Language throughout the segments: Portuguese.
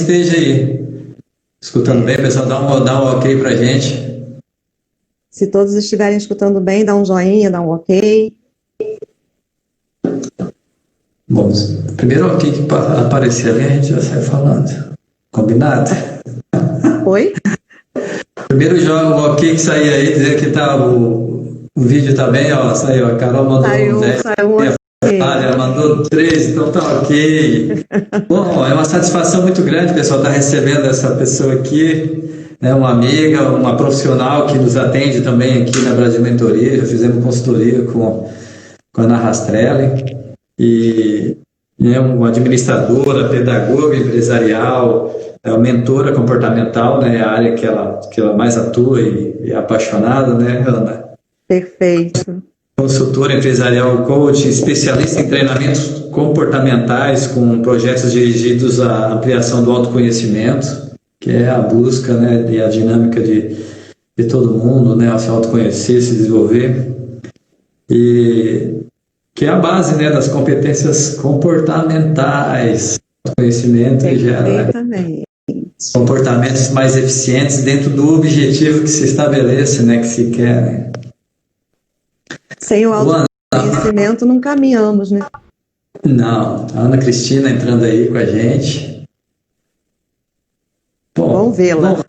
esteja aí escutando bem, pessoal, dá um ok pra gente. Se todos estiverem escutando bem, dá um joinha, dá um ok. Bom, primeiro ok que aparecer ali, a gente já sai falando. Combinado? Oi? Primeiro joga o ok que sair aí, dizer que tá, o vídeo tá bem, ó, saiu. A Carol mandou Saiu 10. um ok. Ela mandou 3, então tá ok. Bom, é uma satisfação muito grande, pessoal, estar recebendo essa pessoa aqui, né, uma amiga, uma profissional que nos atende também aqui na Brasil Mentoria. Já fizemos consultoria com a Ana Rastrelli, e é uma administradora, pedagoga empresarial, mentora comportamental, né, a área que ela mais atua e é apaixonada, né, Ana? Perfeito. Consultora empresarial, coach, especialista em treinamentos comportamentais com projetos dirigidos à ampliação do autoconhecimento, que é a busca, né, e a dinâmica de todo mundo, né, a se autoconhecer, se desenvolver, e que é a base, né, das competências comportamentais, conhecimento que gera comportamentos mais eficientes dentro do objetivo que se estabelece, né, que se quer, né? Sem o autoconhecimento não caminhamos, né? Não, a Ana Cristina entrando aí com a gente. Bom vê-la.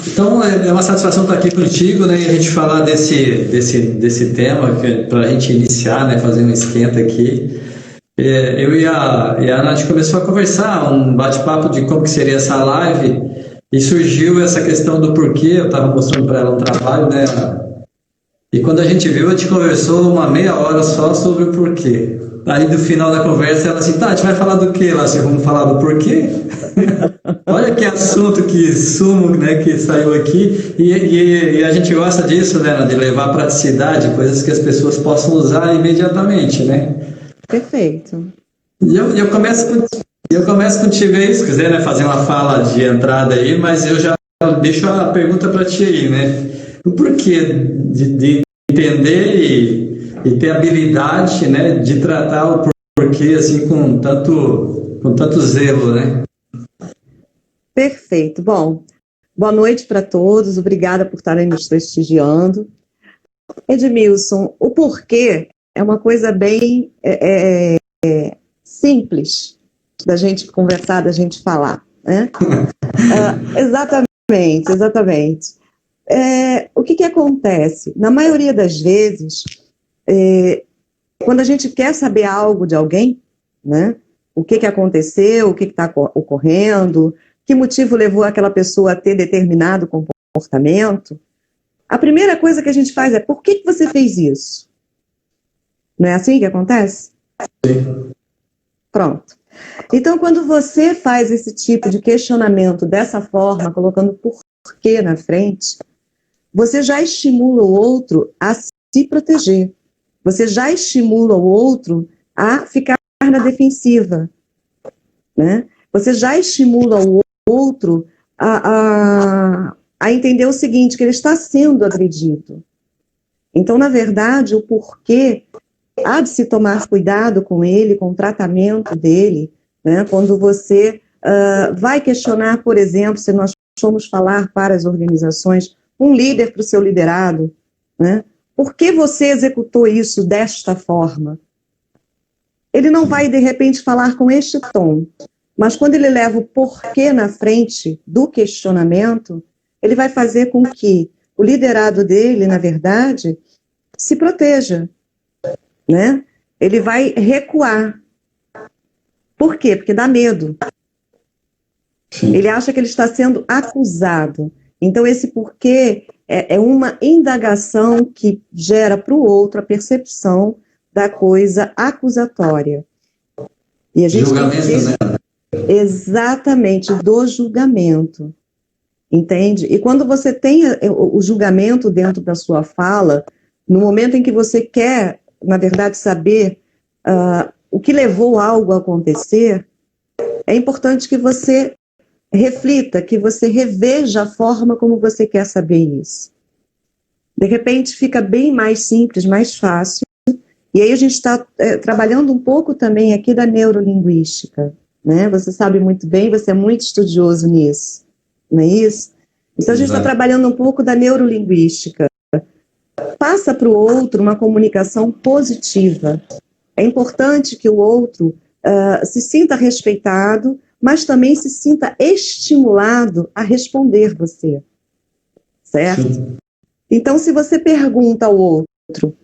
Então, é uma satisfação estar aqui contigo, né, e a gente falar desse tema, para a gente iniciar, né, fazer um esquenta aqui. Eu e a Ana, a gente começou a conversar, um bate-papo de como que seria essa live, e surgiu essa questão do porquê. Eu estava mostrando para ela um trabalho, né, e quando a gente viu, a gente conversou uma meia hora só sobre o porquê. Aí, no final da conversa, ela assim, tá, a gente vai falar do quê lá? Assim, vamos falar do porquê? Olha que assunto, que sumo, né, que saiu aqui. E a gente gosta disso, né, de levar à praticidade, coisas que as pessoas possam usar imediatamente, né? Perfeito. E eu começo contigo aí, se quiser, né, fazer uma fala de entrada aí, mas eu já deixo a pergunta para ti aí, né? O porquê de entender e ter habilidade, né, de tratar o porquê assim com tanto zelo, né? Perfeito. Bom, boa noite para todos. Obrigada por estarem nos prestigiando. Edmilson, o porquê é uma coisa bem simples da gente conversar, da gente falar, né? Exatamente. O que acontece? Na maioria das vezes, quando a gente quer saber algo de alguém, né? O que aconteceu, o que está ocorrendo, que motivo levou aquela pessoa a ter determinado comportamento, a primeira coisa que a gente faz é: por que você fez isso? Não é assim que acontece? Sim. Pronto. Então, quando você faz esse tipo de questionamento dessa forma, colocando porquê na frente, você já estimula o outro a se proteger. Você já estimula o outro a ficar na defensiva, né? Você já estimula o outro a entender o seguinte, que ele está sendo agredido. Então, na verdade, o porquê há de se tomar cuidado com ele, com o tratamento dele, né? Quando você vai questionar, por exemplo, se nós formos falar para as organizações, um líder para o seu liderado, né? Por que você executou isso desta forma? Ele não vai, de repente, falar com este tom, mas quando ele leva o porquê na frente do questionamento, ele vai fazer com que o liderado dele, na verdade, se proteja, né? Ele vai recuar. Por quê? Porque dá medo. Sim. Ele acha que ele está sendo acusado. Então, esse porquê é uma indagação que gera para o outro a percepção da coisa acusatória. E a gente Julgamento, né? Exatamente, do julgamento. Entende? E quando você tem o julgamento dentro da sua fala, no momento em que você quer, na verdade, saber o que levou algo a acontecer, é importante que você reflita, que você reveja a forma como você quer saber isso. De repente fica bem mais simples, mais fácil. E aí a gente está trabalhando um pouco também aqui da neurolinguística, né? Você sabe muito bem, você é muito estudioso nisso, não é isso? Então a gente está trabalhando um pouco da neurolinguística. Passa para o outro uma comunicação positiva. É importante que o outro se sinta respeitado, mas também se sinta estimulado a responder você, certo? Sim. Então, se você pergunta ao outro,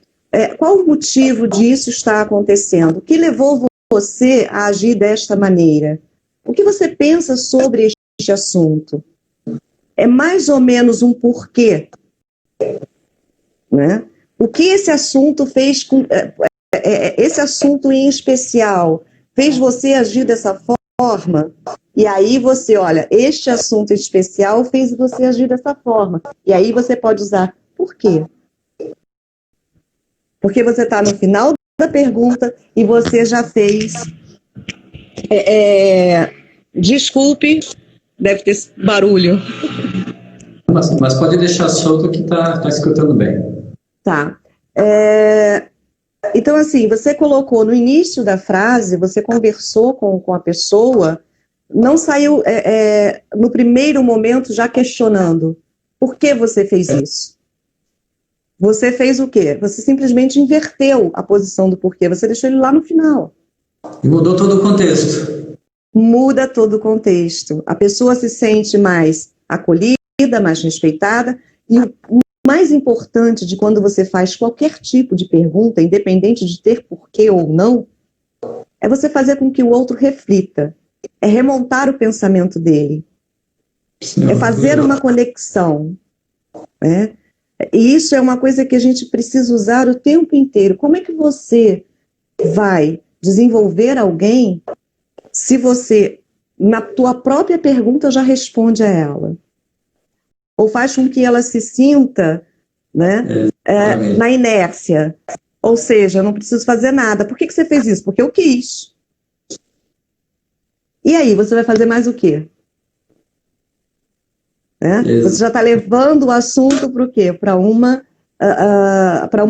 qual o motivo disso está acontecendo? O que levou você a agir desta maneira? O que você pensa sobre este assunto? É mais ou menos um porquê, né? O que esse assunto fez com... esse assunto em especial fez você agir dessa forma? E aí você, olha, este assunto em especial fez você agir dessa forma. E aí você pode usar por quê? Porque você está no final da pergunta e você já fez... desculpe, deve ter barulho. Mas pode deixar solto que tá escutando bem. Tá. Então, assim, você colocou no início da frase, você conversou com a pessoa, não saiu no primeiro momento já questionando. Por que você fez isso? Você fez o quê? Você simplesmente inverteu a posição do porquê, você deixou ele lá no final. E mudou todo o contexto. Muda todo o contexto. A pessoa se sente mais acolhida, mais respeitada, e o mais importante de quando você faz qualquer tipo de pergunta, independente de ter porquê ou não, é você fazer com que o outro reflita, é remontar o pensamento dele, é fazer uma conexão, né? E isso é uma coisa que a gente precisa usar o tempo inteiro. Como é que você vai desenvolver alguém se você, na tua própria pergunta, já responde a ela? Ou faz com que ela se sinta, né, na inércia. Ou seja, eu não preciso fazer nada. Por que você fez isso? Porque eu quis. E aí, você vai fazer mais o quê? Você já está levando o assunto para o quê? Para uma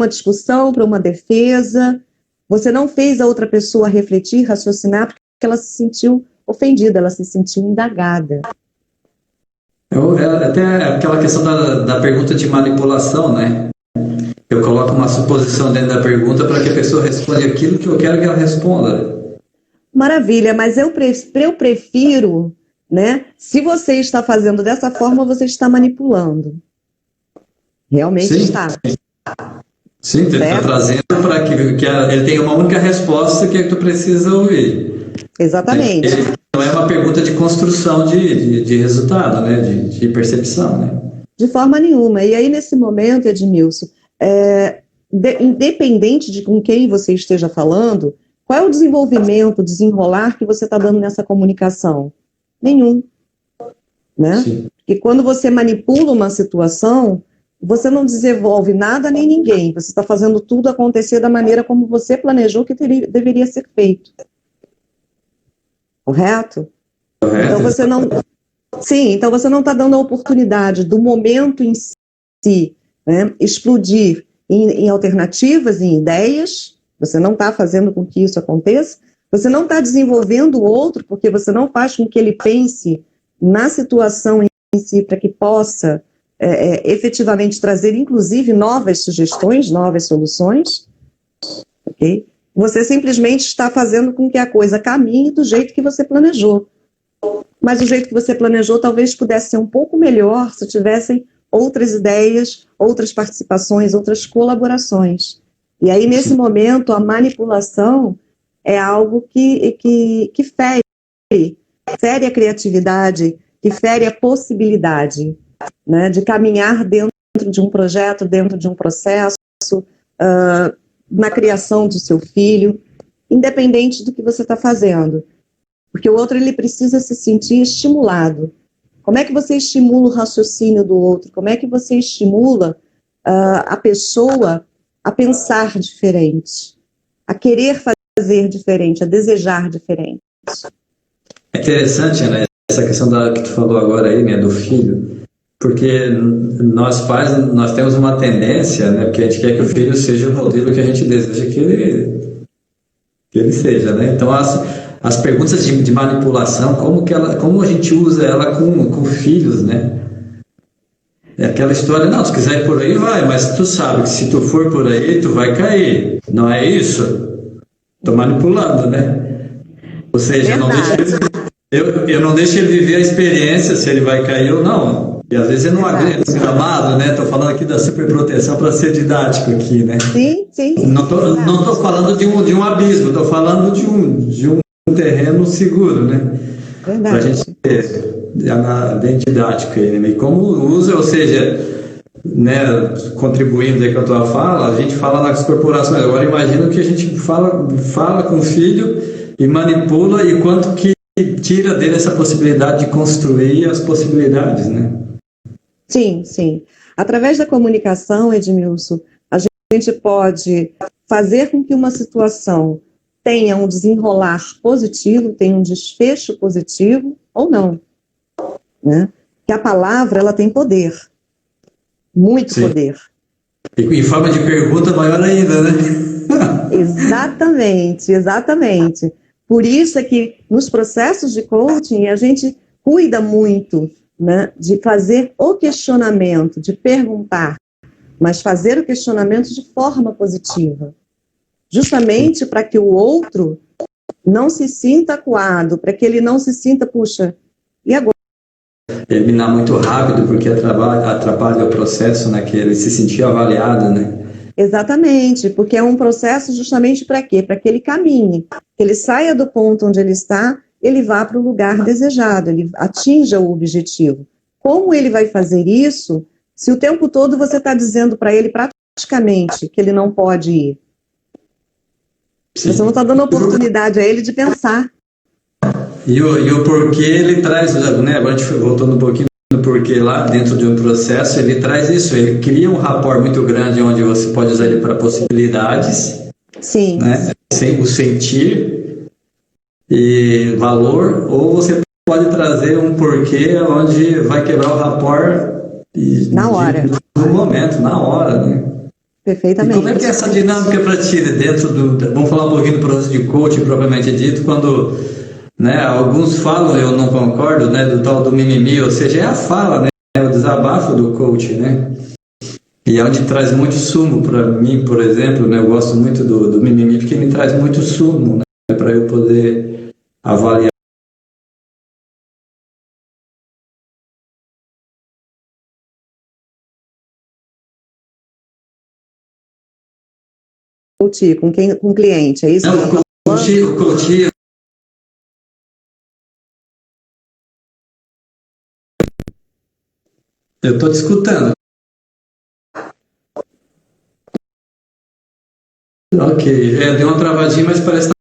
discussão, para uma defesa. Você não fez a outra pessoa refletir, raciocinar, porque ela se sentiu ofendida, ela se sentiu indagada. Até aquela questão da pergunta de manipulação, né? Eu coloco uma suposição dentro da pergunta para que a pessoa responda aquilo que eu quero que ela responda. Maravilha, mas eu prefiro, né? Se você está fazendo dessa forma, você está manipulando. Realmente Sim. está. Sim, ele está trazendo para que ele tenha uma única resposta que tu precisa ouvir. Exatamente. Não é uma pergunta de construção de resultado, né? De percepção, né? De forma nenhuma. E aí, nesse momento, Edmilson, independente de com quem você esteja falando, qual é o desenvolvimento, desenrolar que você está dando nessa comunicação? Nenhum. Né? Sim. Porque quando você manipula uma situação, você não desenvolve nada nem ninguém. Você está fazendo tudo acontecer da maneira como você planejou que deveria ser feito. Correto? Correto. Então você não... Sim, então você não está dando a oportunidade do momento em si, né, explodir em alternativas, em ideias. Você não está fazendo com que isso aconteça. Você não está desenvolvendo o outro, porque você não faz com que ele pense na situação em si, para que possa efetivamente trazer, inclusive, novas sugestões, novas soluções. Ok? Você simplesmente está fazendo com que a coisa caminhe do jeito que você planejou. Mas o jeito que você planejou talvez pudesse ser um pouco melhor se tivessem outras ideias, outras participações, outras colaborações. E aí, nesse momento, a manipulação é algo que fere a criatividade, que fere a possibilidade, né, de caminhar dentro de um projeto, dentro de um processo, na criação do seu filho, independente do que você está fazendo. Porque o outro ele precisa se sentir estimulado. Como é que você estimula o raciocínio do outro? Como é que você estimula a pessoa a pensar diferente, a querer fazer diferente, a desejar diferente? É interessante, né, essa questão que tu falou agora aí, né, do filho, porque nós pais, nós temos uma tendência, né, porque a gente quer que o filho seja o modelo que a gente deseja que ele seja, né? Então, as perguntas de manipulação, como a gente usa ela com filhos, né? É aquela história, não, se quiser ir por aí, vai, mas tu sabe que se tu for por aí, tu vai cair. Não é isso? Tô manipulando, né? Ou seja, eu não deixo ele viver a experiência, se ele vai cair ou não. E às vezes eu não agrego o gramado, né? Tô falando aqui da superproteção para ser didático aqui, né? Sim. Não tô falando de um abismo, tô falando de um terreno seguro, né? Verdade. Para a gente ter bem didático aí, né? E como usa, ou seja, né, contribuindo aí com a tua fala, a gente fala nas corporações. Agora imagina que a gente fala com o filho e manipula e quanto que tira dele essa possibilidade de construir as possibilidades, né? Sim. Através da comunicação, Edmilson, a gente pode fazer com que uma situação tenha um desenrolar positivo, tenha um desfecho positivo ou não, né? Que a palavra, ela tem poder, muito Sim. poder. E em forma de pergunta maior ainda, né? Exatamente. Por isso é que nos processos de coaching a gente cuida muito, né, de fazer o questionamento, de perguntar, mas fazer o questionamento de forma positiva. Justamente para que o outro não se sinta acuado, para que ele não se sinta, puxa, e agora? Terminar muito rápido, porque atrapalha o processo, né? Que ele se sentia avaliado, né? Exatamente, porque é um processo justamente para quê? Para que ele caminhe, que ele saia do ponto onde ele está, ele vá para o lugar desejado, ele atinja o objetivo. Como ele vai fazer isso se o tempo todo você está dizendo para ele praticamente que ele não pode ir? Sim. Você não está dando oportunidade a ele de pensar. E o porquê ele traz, né? Agora a gente voltando um pouquinho no porquê lá dentro de um processo, ele traz isso, ele cria um rapport muito grande onde você pode usar ele para possibilidades, Sim. Né? Sem o sentir e valor, ou você pode trazer um porquê onde vai quebrar o rapport na hora. No momento, na hora, né? Perfeitamente. E como é que é essa dinâmica para ti dentro vamos falar um pouquinho do processo de coaching propriamente dito, quando, né, alguns falam, eu não concordo, né, do tal do mimimi, ou seja, é a fala, né, é o desabafo do coach, né? E é onde traz muito sumo para mim, por exemplo, né, eu gosto muito do mimimi porque me traz muito sumo, né, para eu poder avaliar. Com o cliente, é isso? Não, o coach, eu estou te escutando. Ok, deu uma travadinha, mas parece que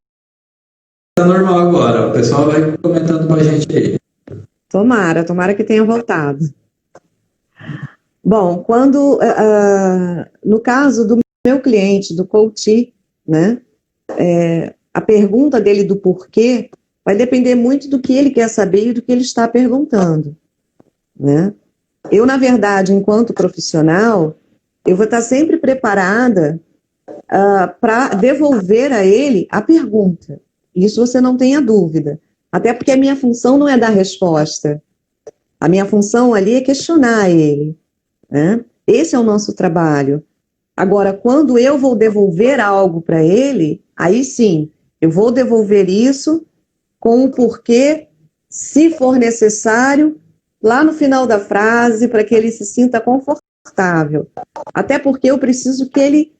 está normal agora. O pessoal vai comentando com a gente aí. Tomara que tenha voltado. Bom, quando, no caso do meu cliente, do coach, né, a pergunta dele do porquê vai depender muito do que ele quer saber e do que ele está perguntando, né? Eu, na verdade, enquanto profissional, eu vou estar sempre preparada para devolver a ele a pergunta. Isso você não tenha dúvida. Até porque a minha função não é dar resposta. A minha função ali é questionar ele, né? Esse é o nosso trabalho. Agora, quando eu vou devolver algo para ele, aí sim, eu vou devolver isso com o porquê, se for necessário, lá no final da frase, para que ele se sinta confortável. Até porque eu preciso que ele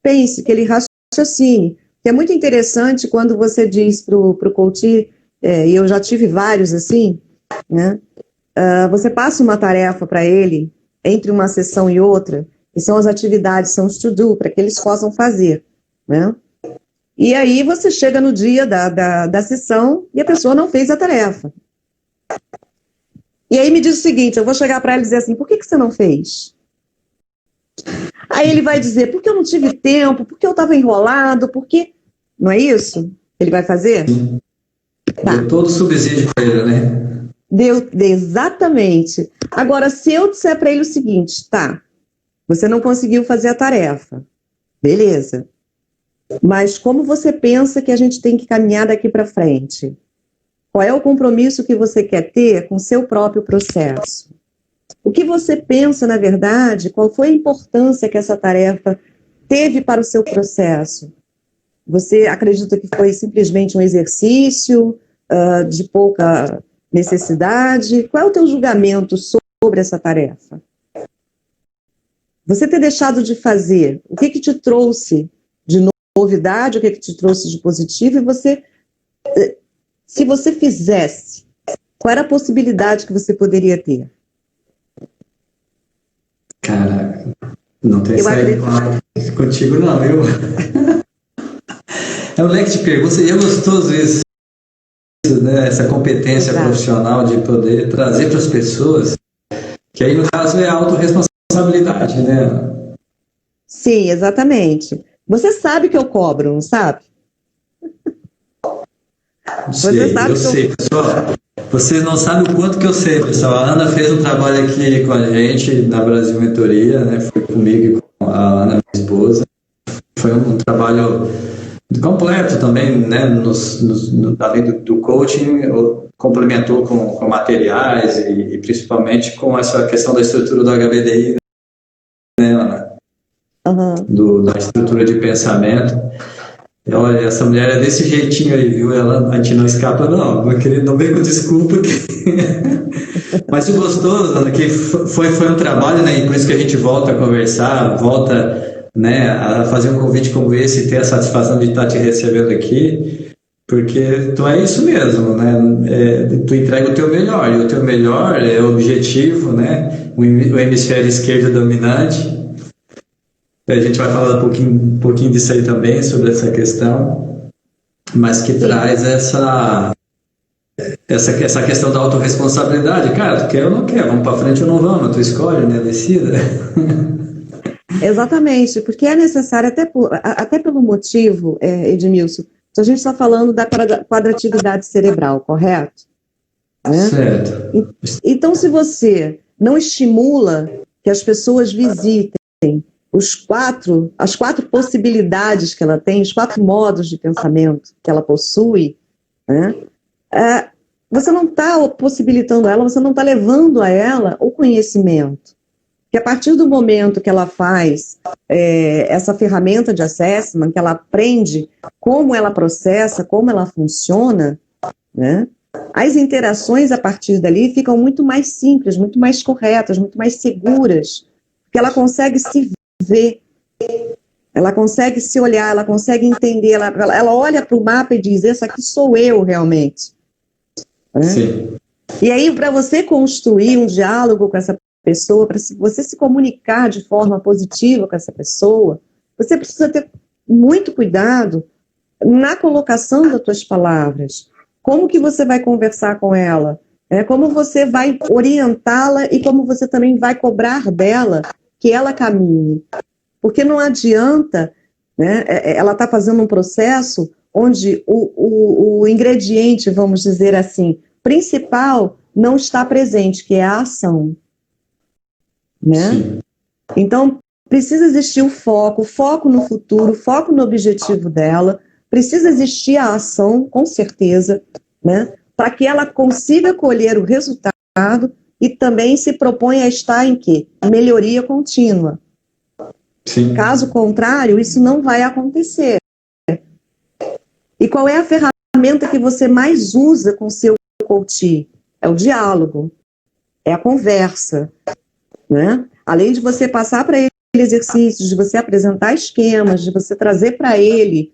pense, que ele raciocine. Que é muito interessante quando você diz para o coach, e eu já tive vários assim, né? Você passa uma tarefa para ele, entre uma sessão e outra, que são as atividades, são os to-do, para que eles possam fazer, né? E aí você chega no dia da sessão e a pessoa não fez a tarefa. E aí me diz o seguinte, eu vou chegar para ela e dizer assim, por que você não fez? Aí ele vai dizer, porque eu não tive tempo, porque eu estava enrolado, porque... Não é isso? Ele vai fazer? Tá. Deu todo subsídio para ele, né? Deu, exatamente. Agora, se eu disser para ele o seguinte, tá, você não conseguiu fazer a tarefa, beleza. Mas como você pensa que a gente tem que caminhar daqui para frente? Qual é o compromisso que você quer ter com o seu próprio processo? O que você pensa, na verdade, qual foi a importância que essa tarefa teve para o seu processo? Você acredita que foi simplesmente um exercício de pouca necessidade? Qual é o teu julgamento sobre essa tarefa? Você ter deixado de fazer, o que te trouxe de novidade, o que te trouxe de positivo, e você, se você fizesse, qual era a possibilidade que você poderia ter? Caraca, não tem saído contigo não, viu? É um leque de perguntas e é gostoso isso, né? Essa competência profissional de poder trazer para as pessoas, que aí no caso é a autorresponsabilidade, né? Sim, exatamente. Você sabe que eu cobro, não sabe? Eu sei, pessoal. Vocês não sabem o quanto que eu sei, pessoal. A Ana fez um trabalho aqui com a gente na Brasil Mentoria, né? Foi comigo e com a Ana, minha esposa. Foi um trabalho completo também, né? Além do coaching, complementou com materiais e principalmente com essa questão da estrutura do HBDI, né, Ana? Da estrutura de pensamento. Olha, essa mulher é desse jeitinho aí, viu? A gente não escapa, não. Meu querido, não vem com desculpa. Mas o gostoso, Ana, que foi um trabalho, né? E por isso que a gente volta a conversar, volta, né, a fazer um convite como esse e ter a satisfação de estar te recebendo aqui, porque tu é isso mesmo, né? Tu entrega o teu melhor, e o teu melhor é o objetivo, né? O hemisfério esquerdo dominante. A gente vai falar um pouquinho disso aí também, sobre essa questão, mas que traz essa questão da autorresponsabilidade. Cara, tu quer ou não quer? Vamos para frente ou não vamos? Tu escolhe, né? Decida. Exatamente, porque é necessário, até pelo motivo, Edmilson, a gente está falando da quadratividade cerebral, correto? Né? Certo. Então, se você não estimula que as pessoas visitem as quatro possibilidades que ela tem, os 4 modos de pensamento que ela possui, né? Você não está possibilitando ela, você não está levando a ela o conhecimento. Que a partir do momento que ela faz essa ferramenta de assessment, que ela aprende como ela processa, como ela funciona, né? As interações a partir dali ficam muito mais simples, muito mais corretas, muito mais seguras, porque ela consegue se ver, ela consegue se olhar, ela consegue entender, ela olha para o mapa e diz, essa aqui sou eu realmente. Sim. E aí, para você construir um diálogo com essa pessoa, para você se comunicar de forma positiva com essa pessoa, você precisa ter muito cuidado na colocação das suas palavras. Como que você vai conversar com ela? Como você vai orientá-la e como você também vai cobrar dela que ela caminhe. Porque não adianta, né, ela está fazendo um processo onde o ingrediente, vamos dizer assim, principal não está presente, que é a ação. Né? Então, precisa existir o foco no futuro, foco no objetivo dela, precisa existir a ação, com certeza, né, para que ela consiga colher o resultado e também se propõe a estar em quê? Melhoria contínua. Sim. Caso contrário, isso não vai acontecer. E qual é a ferramenta que você mais usa com o seu coach? É o diálogo, é a conversa. Né? Além de você passar para ele exercícios, de você apresentar esquemas, de você trazer para ele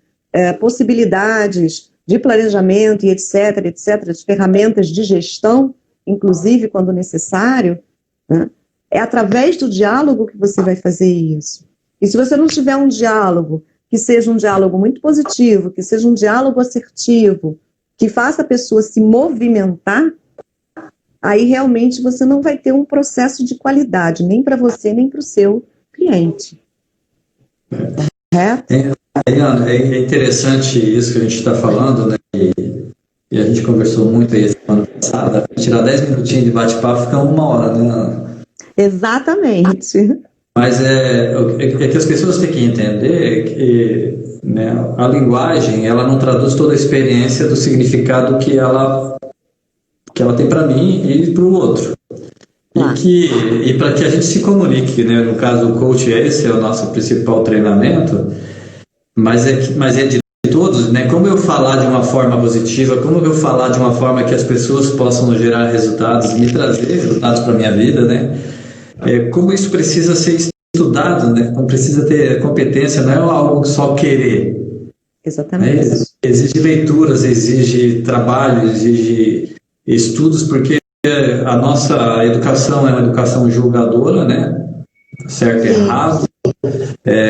possibilidades de planejamento e etc, de ferramentas de gestão, inclusive quando necessário, né? É através do diálogo que você vai fazer isso. E se você não tiver um diálogo que seja um diálogo muito positivo, que seja um diálogo assertivo, que faça a pessoa se movimentar, aí realmente você não vai ter um processo de qualidade, nem para você, nem para o seu cliente. Correto? É interessante isso que a gente está falando, né? E a gente conversou muito aí semana passada. Tirar 10 minutinhos de bate-papo fica 1 hora, né? Exatamente. Mas é que as pessoas têm que entender que né, a linguagem, ela não traduz toda a experiência do significado que ela tem para mim e para o outro. E para que a gente se comunique, né? No caso, o coach, esse é o nosso principal treinamento, mas é de todos, né? Como eu falar de uma forma positiva, como eu falar de uma forma que as pessoas possam gerar resultados, me trazer resultados para a minha vida, né? Como isso precisa ser estudado, né? Como precisa ter competência, não é algo só querer. Exatamente. Né? Exige leituras, exige trabalho, exige estudos, porque a nossa educação é uma educação julgadora, né? Certo e errado,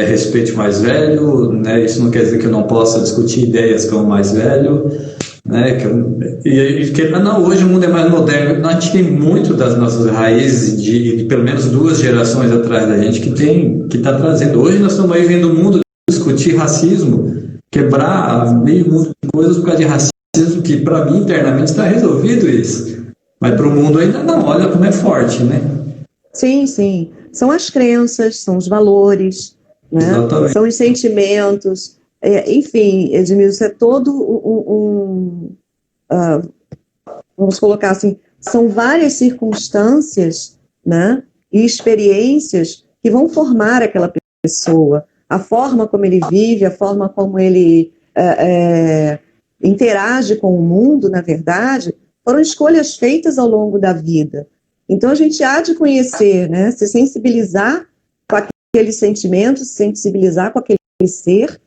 respeite o mais velho, né? Isso não quer dizer que eu não possa discutir ideias com o mais velho, né? Não, hoje o mundo é mais moderno, a gente tem muito das nossas raízes de pelo menos 2 gerações atrás da gente que está trazendo. Hoje nós estamos aí vendo o mundo discutir racismo, quebrar meio mundo de coisas por causa de racismo, que para mim internamente está resolvido isso. Mas para o mundo ainda não, olha como é forte, né? Sim, sim. São as crenças, são os valores, né? São os sentimentos. Enfim, Edmilson, é todo vamos colocar assim, são várias circunstâncias, né? E experiências que vão formar aquela pessoa. A forma como ele vive, a forma como ele interage com o mundo, na verdade, foram escolhas feitas ao longo da vida. Então, a gente há de conhecer, né, se sensibilizar com aquele sentimento, se sensibilizar com aquele ser,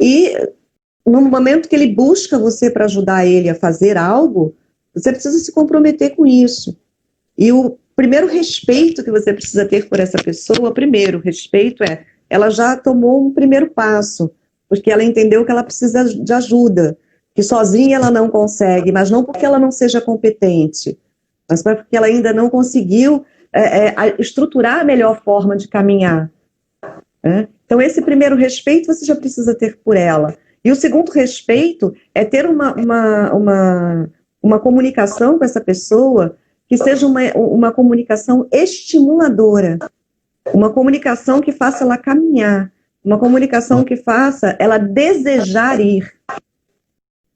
e no momento que ele busca você para ajudar ele a fazer algo, você precisa se comprometer com isso. E o primeiro respeito que você precisa ter por essa pessoa, primeiro respeito ela já tomou um primeiro passo, porque ela entendeu que ela precisa de ajuda, que sozinha ela não consegue, mas não porque ela não seja competente, mas porque ela ainda não conseguiu estruturar a melhor forma de caminhar. Né? Então, esse primeiro respeito você já precisa ter por ela. E o segundo respeito é ter uma comunicação com essa pessoa que seja uma comunicação estimuladora, uma comunicação que faça ela caminhar, uma comunicação que faça ela desejar ir.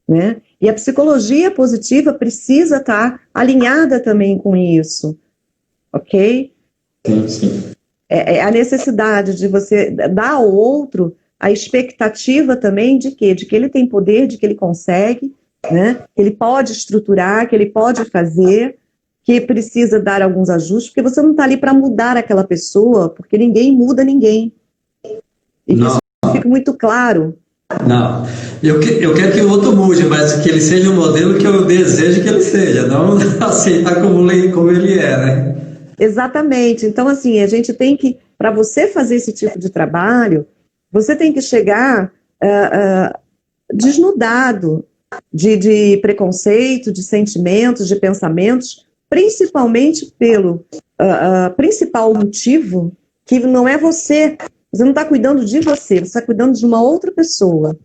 Né? E a psicologia positiva precisa estar alinhada também com isso, ok? Sim, sim. É a necessidade de você dar ao outro a expectativa também de quê? De que ele tem poder, de que ele consegue, né? Que ele pode estruturar, que ele pode fazer, que precisa dar alguns ajustes, porque você não está ali para mudar aquela pessoa, porque ninguém muda ninguém. E que isso fica muito claro. Não, eu quero que o outro mude, mas que ele seja o modelo que eu desejo que ele seja, não aceitar como ele é, né? Exatamente. Então, assim, a gente tem que, para você fazer esse tipo de trabalho, você tem que chegar desnudado de preconceito, de sentimentos, de pensamentos, principalmente pelo principal motivo, que não é você. Você não está cuidando de você, você está cuidando de uma outra pessoa,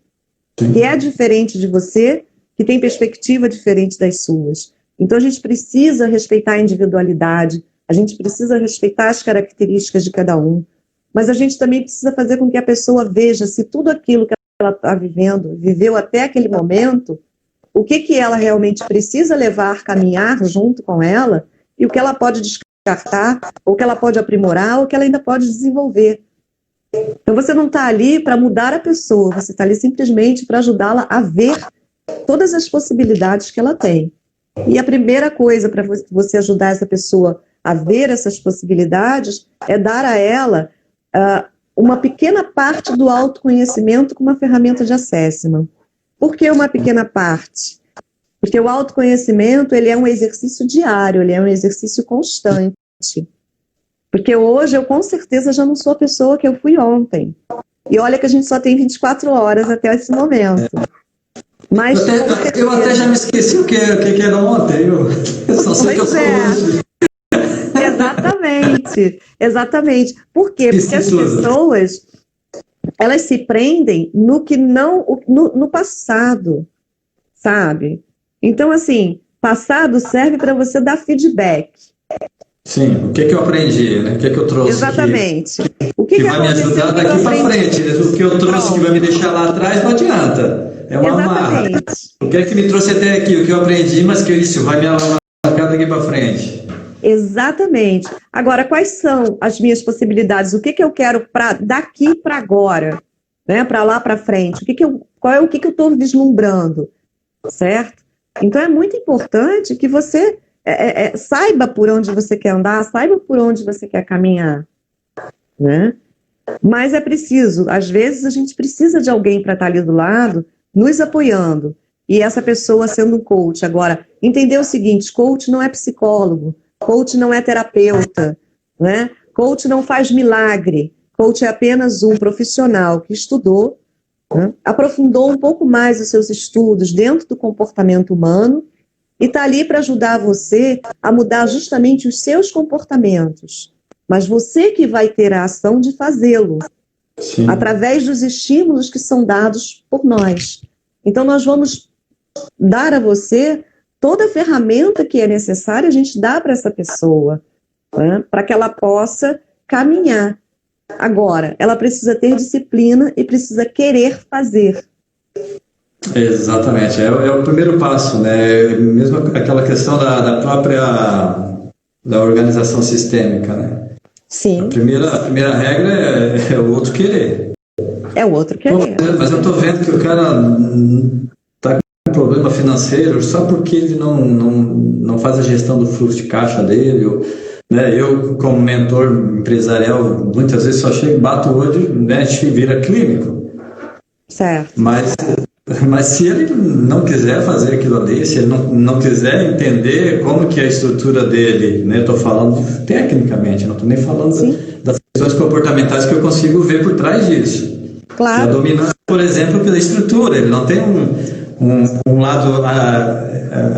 que é diferente de você, que tem perspectiva diferente das suas. Então, a gente precisa respeitar a individualidade, a gente precisa respeitar as características de cada um, mas a gente também precisa fazer com que a pessoa veja se tudo aquilo que ela está viveu até aquele momento, o que ela realmente precisa levar, caminhar junto com ela, e o que ela pode descartar, ou o que ela pode aprimorar, ou o que ela ainda pode desenvolver. Então você não está ali para mudar a pessoa, você está ali simplesmente para ajudá-la a ver todas as possibilidades que ela tem. E a primeira coisa para você ajudar essa pessoa a ver essas possibilidades é dar a ela uma pequena parte do autoconhecimento com uma ferramenta de assessment. Por que uma pequena parte? Porque o autoconhecimento ele é um exercício diário, ele é um exercício constante. Porque hoje eu com certeza já não sou a pessoa que eu fui ontem. E olha que a gente só tem 24 horas até esse momento. Mas eu até já me esqueci o que era ontem. Eu só sei que eu sou hoje. Exatamente. Por quê? Porque as pessoas elas se prendem no que não no passado, sabe? Então, assim, passado serve para você dar feedback. Sim, o que que eu aprendi, né? O que que eu trouxe Exatamente. O que que vai me aconteceu, ajudar o que eu daqui para aprendi? frente, né? O que eu trouxe que vai me deixar lá atrás não adianta. É uma amarra. Exatamente. O que é que me trouxe até aqui? O que eu aprendi, mas que isso vai me alavancar daqui para frente. Exatamente. Agora, quais são as minhas possibilidades? O que que eu quero para daqui para agora, né? Para lá para frente? O que que eu estou vislumbrando, certo? Então é muito importante que você saiba por onde você quer andar, saiba por onde você quer caminhar, né? Mas é preciso, às vezes a gente precisa de alguém para estar ali do lado, nos apoiando. E essa pessoa sendo um coach. Agora, entender o seguinte: coach não é psicólogo, coach não é terapeuta, né? Coach não faz milagre. Coach é apenas um profissional que estudou, né? Aprofundou um pouco mais os seus estudos dentro do comportamento humano e está ali para ajudar você a mudar justamente os seus comportamentos. Mas você que vai ter a ação de fazê-lo, Sim. através dos estímulos que são dados por nós. Então, nós vamos dar a você toda a ferramenta que é necessária, a gente dá para essa pessoa, né, para que ela possa caminhar. Agora, ela precisa ter disciplina e precisa querer fazer. Exatamente, é o primeiro passo, né? Mesmo aquela questão da própria da organização sistêmica, né? Sim. A primeira regra é o outro querer. É o outro querer. Mas eu estou vendo que o cara está com um problema financeiro só porque ele não faz a gestão do fluxo de caixa dele. Né? Eu, como mentor empresarial, muitas vezes só chego, bato o olho, né? A gente vira clínico. Certo. Mas se ele não quiser fazer aquilo ali, se ele não quiser entender como que é a estrutura dele, né? Estou falando tecnicamente, não estou nem falando das questões comportamentais que eu consigo ver por trás disso. Claro. É dominado, por exemplo, pela estrutura, ele não tem um lado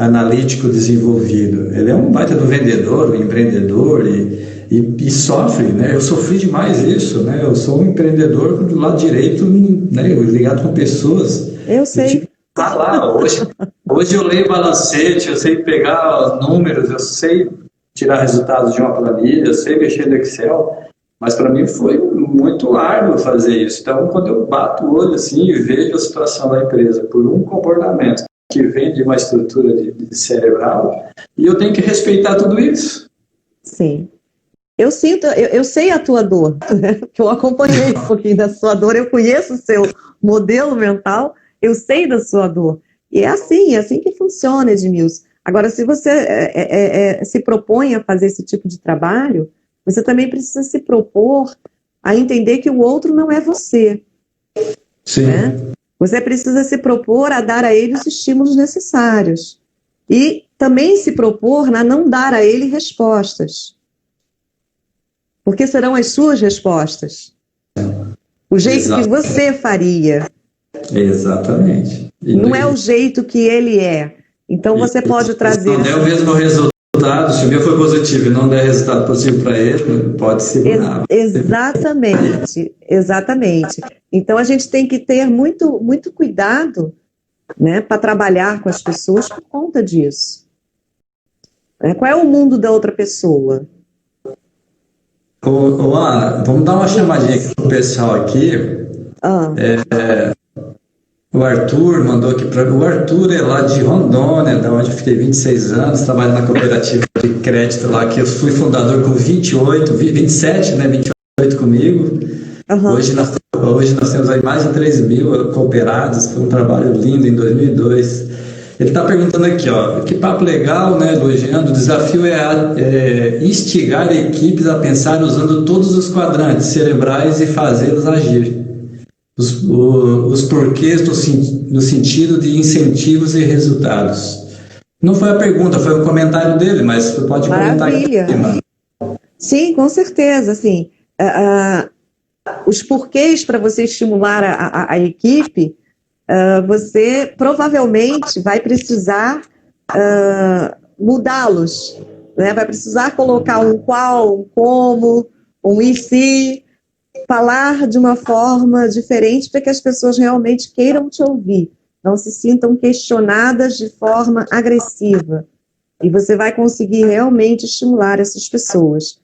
analítico desenvolvido. Ele é um baita do vendedor, um empreendedor e sofre, né? Eu sofri demais isso, né? Eu sou um empreendedor do lado direito, né? Ligado com pessoas. Eu sei. Hoje eu leio balancete, eu sei pegar números, eu sei tirar resultados de uma planilha, eu sei mexer no Excel, mas para mim foi muito árduo fazer isso. Então, quando eu bato o olho assim e vejo a situação da empresa por um comportamento que vem de uma estrutura de cerebral, e eu tenho que respeitar tudo isso. Sim. Eu sei a tua dor, né? Que eu acompanhei um pouquinho da sua dor, eu conheço o seu modelo mental, eu sei da sua dor. E é assim que funciona, Edmilson. Agora, se você se propõe a fazer esse tipo de trabalho, você também precisa se propor a entender que o outro não é você. Sim. Né? Você precisa se propor a dar a ele os estímulos necessários. E também se propor a não dar a ele respostas. Porque serão as suas respostas. O jeito que você faria. Exatamente. Não é o jeito que ele é. Então você pode trazer... Se não der o mesmo resultado, se o meu foi positivo e não der resultado positivo para ele, pode segurar. Exatamente. Então a gente tem que ter muito, muito cuidado, né, para trabalhar com as pessoas por conta disso. Qual é o mundo da outra pessoa? Ana, vamos dar uma chamadinha aqui pro pessoal aqui. O Arthur mandou aqui para o Arthur é lá de Rondônia, da onde eu fiquei 26 anos, trabalho na cooperativa de crédito lá, que eu fui fundador com 27, né, 28 comigo. Uhum. Hoje nós temos aí mais de 3 mil cooperados, foi um trabalho lindo em 2002. Ele está perguntando aqui, ó, que papo legal, né, elogiando, o desafio é instigar equipes a pensar usando todos os quadrantes cerebrais e fazê-los agir. Os porquês no sentido de incentivos e resultados. Não foi a pergunta, foi o comentário dele, mas você pode comentar aqui. Sim, com certeza, assim, os porquês para você estimular a equipe, você provavelmente vai precisar mudá-los, né? Vai precisar colocar um qual, um como, um e se, falar de uma forma diferente para que as pessoas realmente queiram te ouvir, não se sintam questionadas de forma agressiva. E você vai conseguir realmente estimular essas pessoas.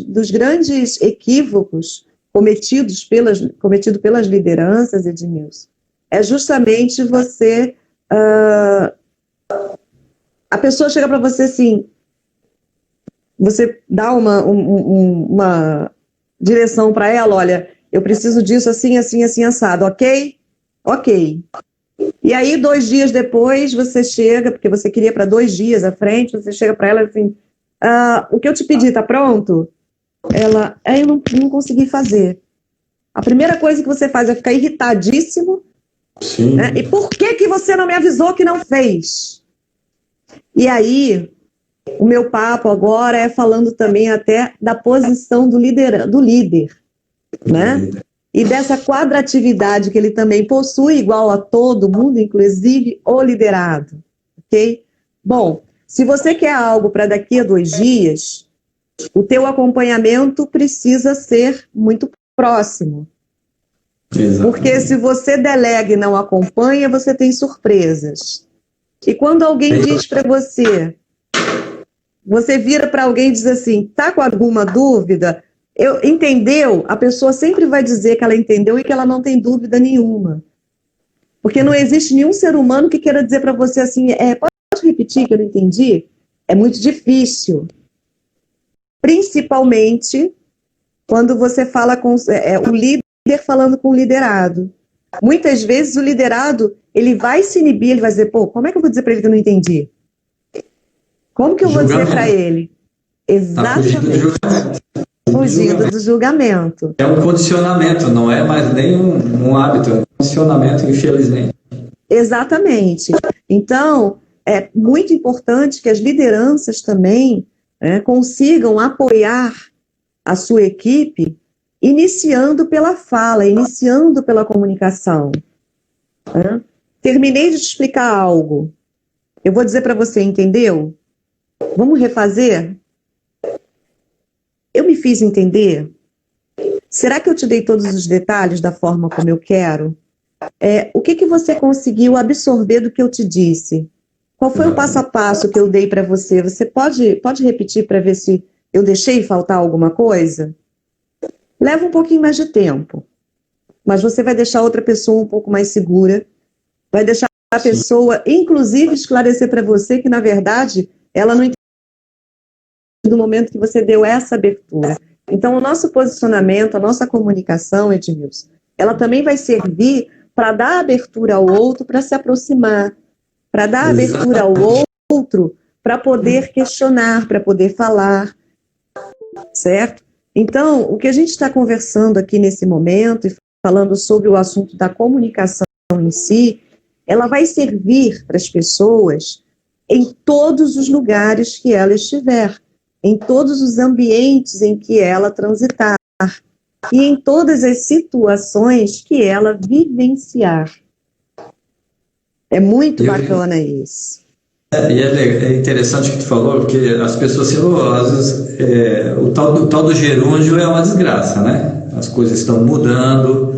Dos grandes equívocos cometido pelas lideranças, Edmilson, é justamente você... a pessoa chega para você assim, você dá uma direção para ela, olha, eu preciso disso assim, assim, assim, assado, ok? Ok. E aí, 2 dias depois, você chega, porque você queria para 2 dias à frente, você chega para ela assim, o que eu te pedi, tá pronto? Ela, eu não consegui fazer. A primeira coisa que você faz é ficar irritadíssimo. Sim. Né? E por que você não me avisou que não fez? E aí, o meu papo agora é falando também até da posição do líder, né? E dessa quadratividade que ele também possui, igual a todo mundo, inclusive o liderado, ok? Bom, se você quer algo para daqui a 2 dias, o teu acompanhamento precisa ser muito próximo. Exatamente. Porque se você delega e não acompanha, você tem surpresas. E quando alguém diz para você, você vira para alguém e diz assim, tá com alguma dúvida? Entendeu? A pessoa sempre vai dizer que ela entendeu e que ela não tem dúvida nenhuma. Porque não existe nenhum ser humano que queira dizer para você assim, pode repetir que eu não entendi? É muito difícil. Principalmente quando você fala com o líder falando com o liderado. Muitas vezes o liderado, ele vai se inibir, ele vai dizer, pô, como é que eu vou dizer para ele que eu não entendi? Como que eu vou dizer para ele? Exatamente. Fugindo do julgamento. É um condicionamento, não é mais nem um hábito, é um condicionamento, infelizmente. Exatamente. Então, é muito importante que as lideranças também consigam apoiar a sua equipe, iniciando pela fala, iniciando pela comunicação. Terminei de te explicar algo. Eu vou dizer para você, entendeu? Vamos refazer? Eu me fiz entender? Será que eu te dei todos os detalhes da forma como eu quero? O que você conseguiu absorver do que eu te disse? Qual foi o passo a passo que eu dei para você? Você pode repetir para ver se eu deixei faltar alguma coisa? Leva um pouquinho mais de tempo, mas você vai deixar outra pessoa um pouco mais segura, vai deixar a pessoa, inclusive, esclarecer para você que, na verdade, ela não entendeu no momento que você deu essa abertura. Então, o nosso posicionamento, a nossa comunicação, Edmilson, ela também vai servir para dar abertura ao outro, para se aproximar, para dar abertura ao outro, para poder questionar, para poder falar, certo? Então, o que a gente está conversando aqui nesse momento, e falando sobre o assunto da comunicação em si, ela vai servir para as pessoas em todos os lugares que ela estiver, em todos os ambientes em que ela transitar e em todas as situações que ela vivenciar. É muito bacana isso. E é interessante o que tu falou, porque as pessoas, às vezes, o tal do gerúndio é uma desgraça, né? As coisas estão mudando,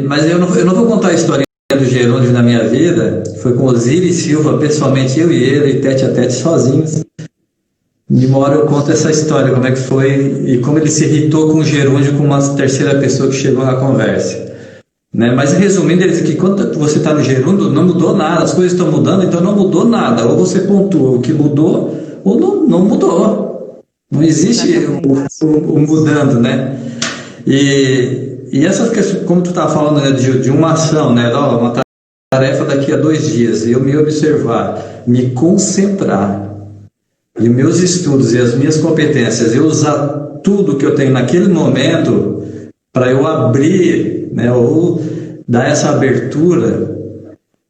mas eu não vou contar a história do gerúndio na minha vida. Foi com Osiris Silva, pessoalmente, eu e ele, tete a tete, sozinhos. De uma hora eu conto essa história, como é que foi e como ele se irritou com o gerúndio com uma terceira pessoa que chegou na conversa. Né? Mas resumindo, ele disse que quando você está no gerúndio, não mudou nada, as coisas estão mudando, então não mudou nada. Ou você pontua o que mudou, ou não mudou. Não existe o mudando, né? E essas questões, como tu estava falando, né, de uma ação, né, uma tarefa daqui a 2 dias, eu me observar, me concentrar, e meus estudos e as minhas competências, eu usar tudo que eu tenho naquele momento para eu abrir, né, ou dar essa abertura,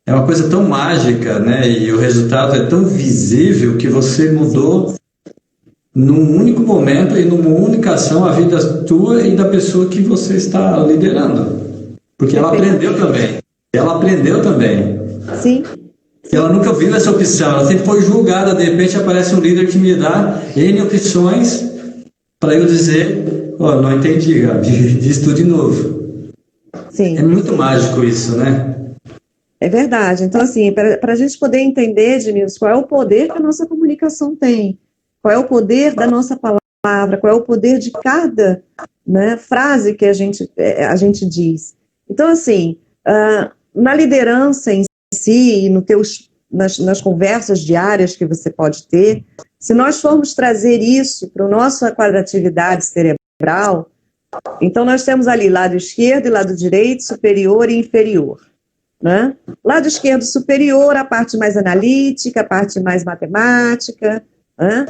é uma coisa tão mágica, né, e o resultado é tão visível que você mudou num único momento e numa única ação a vida tua e da pessoa que você está liderando. Porque ela aprendeu também. Sim. Ela nunca viu essa opção, ela sempre foi julgada, de repente aparece um líder que me dá N opções para eu dizer, não entendi, Gabi, diz tudo de novo. Sim. É muito mágico isso, né? É verdade. Então, assim, para a gente poder entender, Edmilson, qual é o poder que a nossa comunicação tem, qual é o poder da nossa palavra, qual é o poder de cada, né, frase que a gente diz. Então, assim, na liderança em si, nas conversas diárias que você pode ter, se nós formos trazer isso para a nossa quadratividade cerebral, então nós temos ali lado esquerdo e lado direito, superior e inferior. Né? Lado esquerdo superior, a parte mais analítica, a parte mais matemática, né?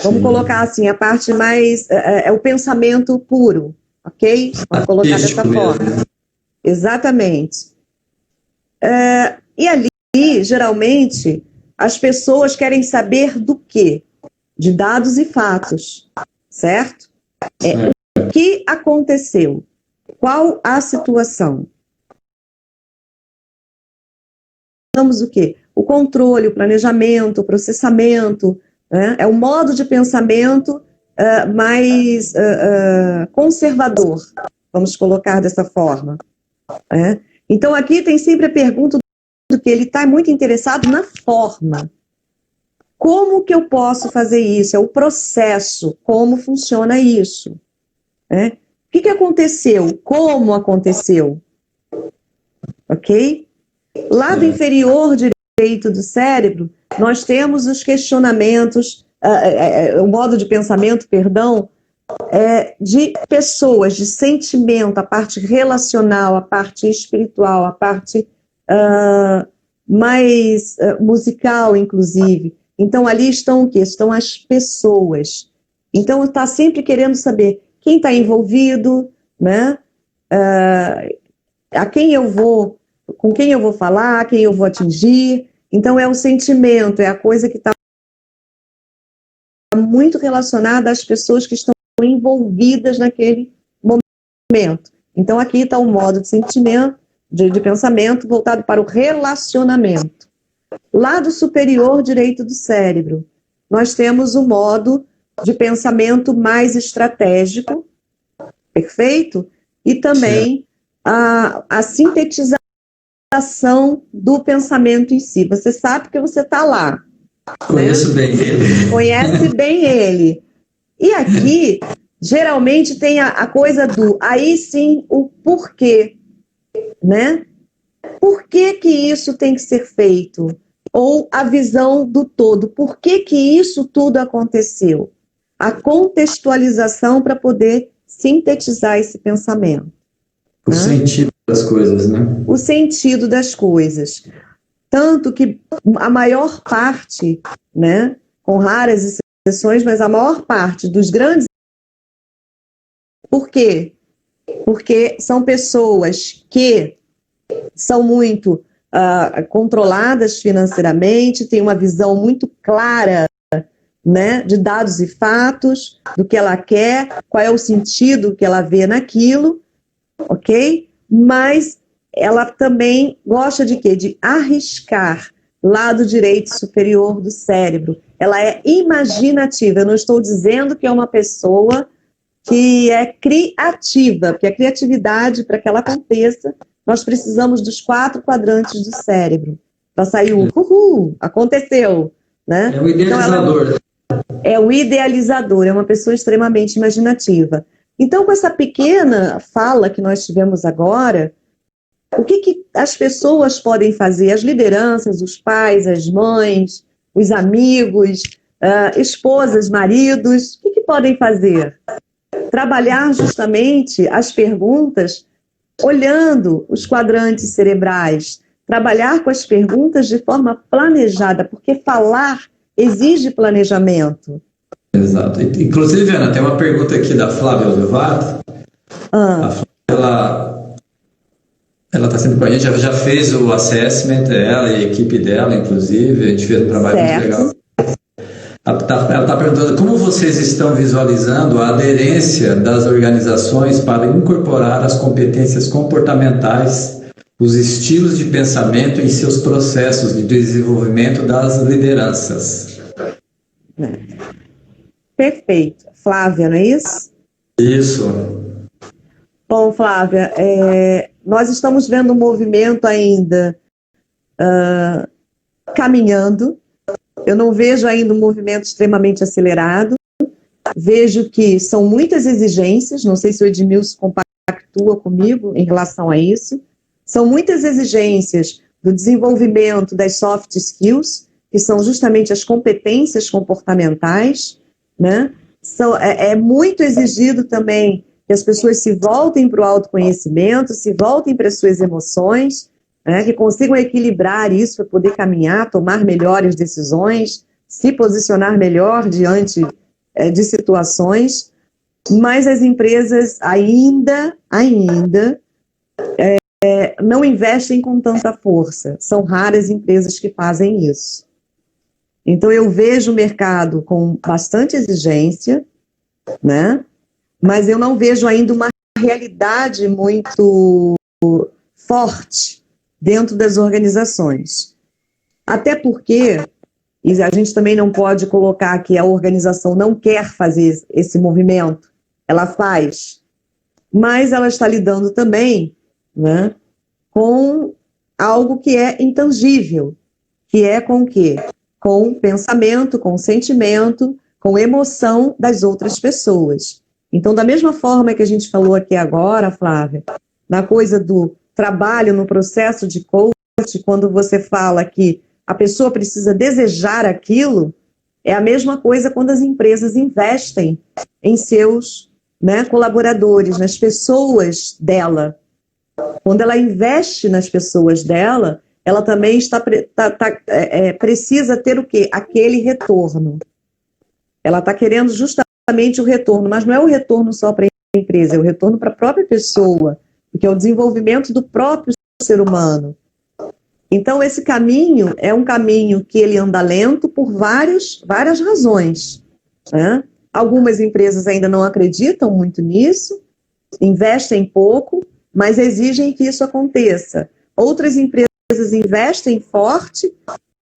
Vamos colocar assim, a parte mais é o pensamento puro, ok? Vamos colocar dessa forma. Exatamente. E ali, geralmente, as pessoas querem saber do quê? De dados e fatos, certo? O que aconteceu? Qual a situação? O quê? O controle, o planejamento, o processamento, né? É o modo de pensamento mais conservador, vamos colocar dessa forma. Né? Então, aqui tem sempre a pergunta do que ele está muito interessado na forma. Como que eu posso fazer isso? É o processo, como funciona isso. Né? O que aconteceu? Como aconteceu? Ok? Lado inferior direito do cérebro, nós temos os questionamentos, o modo de pensamento, perdão, de pessoas, de sentimento, a parte relacional, a parte espiritual, a parte mais musical, inclusive. Então, ali estão o quê? Estão as pessoas. Então, está sempre querendo saber quem está envolvido, né? A quem eu vou, com quem eu vou falar, quem eu vou atingir. Então, é o sentimento, é a coisa que está muito relacionada às pessoas que estão envolvidas naquele momento. Então, aqui está o modo de sentimento, de pensamento voltado para o relacionamento. Lado superior direito do cérebro, nós temos o modo de pensamento mais estratégico, perfeito? E também a sintetização do pensamento em si. Você sabe que você está lá. Conheço bem ele. Conhece bem ele. E aqui, geralmente, tem a coisa aí sim, o porquê, né? Por que que isso tem que ser feito? Ou a visão do todo. Por que que isso tudo aconteceu? A contextualização para poder sintetizar esse pensamento. O sentido das coisas, né? O sentido das coisas. Tanto que a maior parte, né, com raras exceções, mas a maior parte dos grandes... Por quê? Porque são pessoas que são muito controladas financeiramente, têm uma visão muito clara, né, de dados e fatos, do que ela quer, qual é o sentido que ela vê naquilo, ok? Mas ela também gosta de quê? De arriscar, lado direito superior do cérebro. Ela é imaginativa. Eu não estou dizendo que é uma pessoa que é criativa, porque a criatividade, para que ela aconteça, nós precisamos dos 4 quadrantes do cérebro. Para sair aconteceu. Né? É o idealizador. Então, é o idealizador, é uma pessoa extremamente imaginativa. Então, com essa pequena fala que nós tivemos agora, o que as pessoas podem fazer? As lideranças, os pais, as mães, os amigos, esposas, maridos, o que podem fazer? Trabalhar justamente as perguntas olhando os quadrantes cerebrais, trabalhar com as perguntas de forma planejada, porque falar exige planejamento. Exato. Inclusive, Ana, tem uma pergunta aqui da Flávia Olivato. A Flávia, ela está sempre com a gente, ela já fez o assessment, ela e a equipe dela, inclusive, a gente fez um trabalho muito legal. Ela está perguntando como vocês estão visualizando a aderência das organizações para incorporar as competências comportamentais, os estilos de pensamento em seus processos de desenvolvimento das lideranças. Perfeito. Flávia, não é isso? Isso. Bom, Flávia, nós estamos vendo um movimento ainda caminhando. Eu não vejo ainda um movimento extremamente acelerado. Vejo que são muitas exigências, não sei se o Edmilson compactua comigo em relação a isso. São muitas exigências do desenvolvimento das soft skills, que são justamente as competências comportamentais, né? É muito exigido também que as pessoas se voltem para o autoconhecimento, se voltem para as suas emoções, né? Que consigam equilibrar isso para poder caminhar, tomar melhores decisões, se posicionar melhor diante de situações, mas as empresas ainda não investem com tanta força. São raras empresas que fazem isso. Então, eu vejo o mercado com bastante exigência, né? Mas eu não vejo ainda uma realidade muito forte dentro das organizações. Até porque, e a gente também não pode colocar que a organização não quer fazer esse movimento, ela faz, mas ela está lidando também, né, com algo que é intangível, que é com o quê? Com pensamento, com sentimento, com emoção das outras pessoas. Então, da mesma forma que a gente falou aqui agora, Flávia, na coisa do trabalho, no processo de coach, quando você fala que a pessoa precisa desejar aquilo, é a mesma coisa quando as empresas investem em seus, né, colaboradores, nas pessoas dela. Quando ela investe nas pessoas dela, ela também precisa ter o quê? Aquele retorno. Ela está querendo justamente o retorno, mas não é o retorno só para a empresa, é o retorno para a própria pessoa, porque é o desenvolvimento do próprio ser humano. Então, esse caminho é um caminho que ele anda lento por várias razões, né? Algumas empresas ainda não acreditam muito nisso, investem pouco, mas exigem que isso aconteça. Outras empresas investem forte,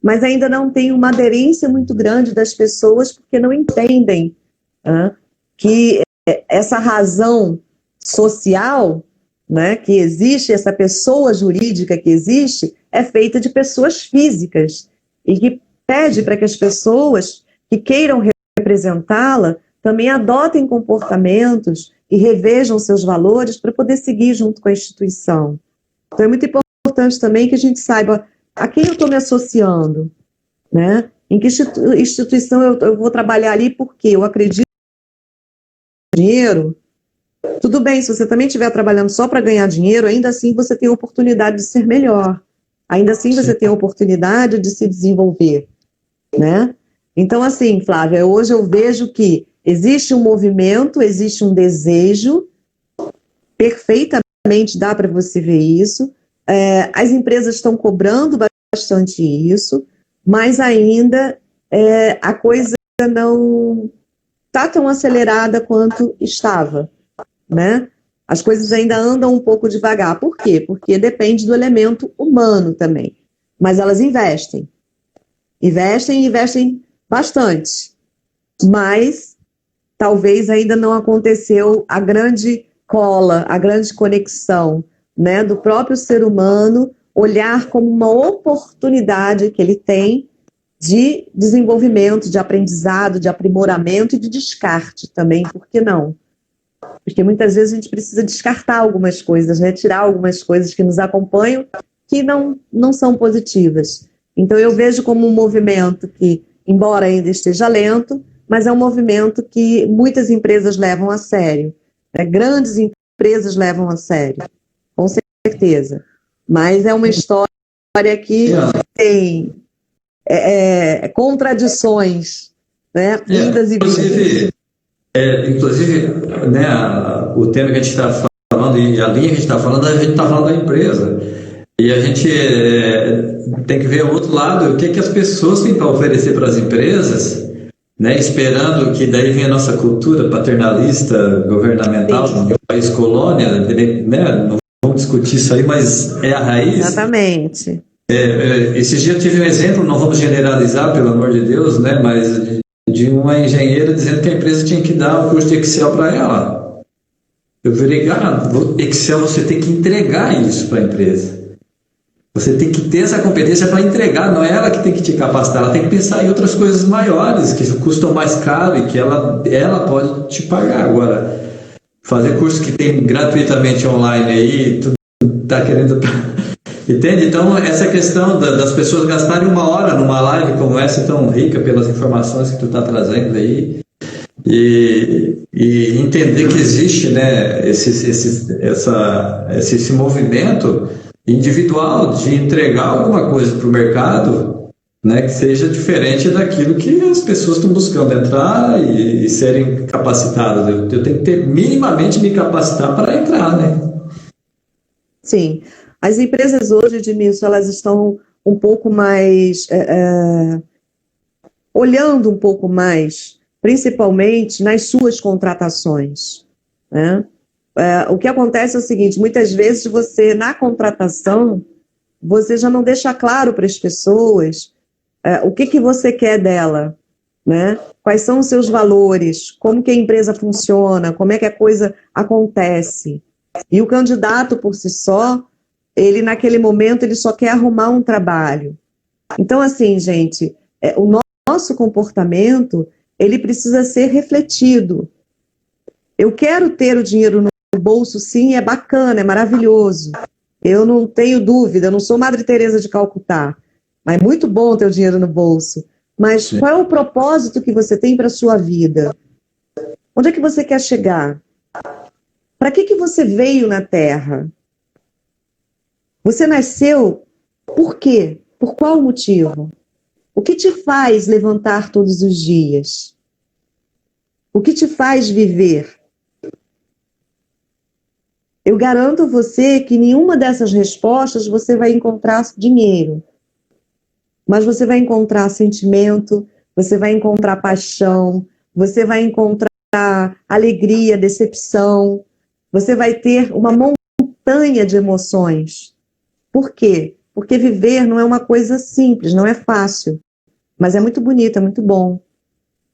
mas ainda não tem uma aderência muito grande das pessoas, porque não entendem, né, que essa razão social, né, que existe, essa pessoa jurídica que existe, é feita de pessoas físicas e que pede para que as pessoas que queiram representá-la também adotem comportamentos e revejam seus valores para poder seguir junto com a instituição. Então é muito importante também que a gente saiba a quem eu estou me associando, né? Em que instituição eu vou trabalhar ali, porque eu acredito no dinheiro. Tudo bem, se você também estiver trabalhando só para ganhar dinheiro, ainda assim você tem a oportunidade de ser melhor. Ainda assim você tem a oportunidade de se desenvolver, né? Então, assim, Flávia, hoje eu vejo que existe um movimento, existe um desejo, perfeitamente dá para você ver isso. As empresas estão cobrando bastante isso, mas ainda a coisa não está tão acelerada quanto estava, né? As coisas ainda andam um pouco devagar. Por quê? Porque depende do elemento humano também. Mas elas investem. Investem bastante. Mas talvez ainda não aconteceu a grande cola, a grande conexão, né, do próprio ser humano olhar como uma oportunidade que ele tem de desenvolvimento, de aprendizado, de aprimoramento e de descarte também, por que não? Porque muitas vezes a gente precisa descartar algumas coisas, né? Tirar algumas coisas que nos acompanham que não são positivas. Então eu vejo como um movimento que, embora ainda esteja lento, mas é um movimento que muitas empresas levam a sério, né? Grandes empresas levam a sério, com certeza. Mas é uma história que tem contradições, né? Vindas e vindas. Inclusive, né, o tema que a gente está falando e a linha que a gente está falando da empresa. E a gente tem que ver o outro lado, o que as pessoas têm para oferecer para as empresas, né, esperando que daí venha a nossa cultura paternalista, governamental, do país colônia, né, não vamos discutir isso aí, mas é a raiz. Exatamente. Esses dias eu tive um exemplo, não vamos generalizar, pelo amor de Deus, né, mas de uma engenheira dizendo que a empresa tinha que dar um curso de Excel para ela. Eu virei, cara, Excel você tem que entregar isso para a empresa. Você tem que ter essa competência para entregar, não é ela que tem que te capacitar, ela tem que pensar em outras coisas maiores, que custam mais caro e que ela pode te pagar. Agora, fazer curso que tem gratuitamente online aí, tu tá querendo... Entende? Então, essa questão das pessoas gastarem 1 hora numa live como essa, tão rica pelas informações que tu está trazendo aí, e entender que existe, né, esse movimento individual de entregar alguma coisa para o mercado, né, que seja diferente daquilo que as pessoas estão buscando entrar e serem capacitadas. Eu tenho que ter minimamente me capacitar para entrar, né? Sim. As empresas hoje, Edmilson, elas estão um pouco mais olhando um pouco mais, principalmente nas suas contratações, né? O que acontece é o seguinte, muitas vezes você, na contratação, você já não deixa claro para as pessoas o que você quer dela, né? Quais são os seus valores, como que a empresa funciona, como é que a coisa acontece. E o candidato, por si só, ele naquele momento, ele só quer arrumar um trabalho. Então, assim, gente, o nosso comportamento, ele precisa ser refletido. Eu quero ter o dinheiro no bolso, sim, é bacana, é maravilhoso. Eu não tenho dúvida, eu não sou Madre Teresa de Calcutá, mas é muito bom ter o dinheiro no bolso. Mas qual é o propósito que você tem para a sua vida? Onde é que você quer chegar? Para que você veio na Terra? Você nasceu por quê? Por qual motivo? O que te faz levantar todos os dias? O que te faz viver? Eu garanto a você que nenhuma dessas respostas você vai encontrar dinheiro. Mas você vai encontrar sentimento, você vai encontrar paixão, você vai encontrar alegria, decepção, você vai ter uma montanha de emoções. Por quê? Porque viver não é uma coisa simples, não é fácil, mas é muito bonito, é muito bom.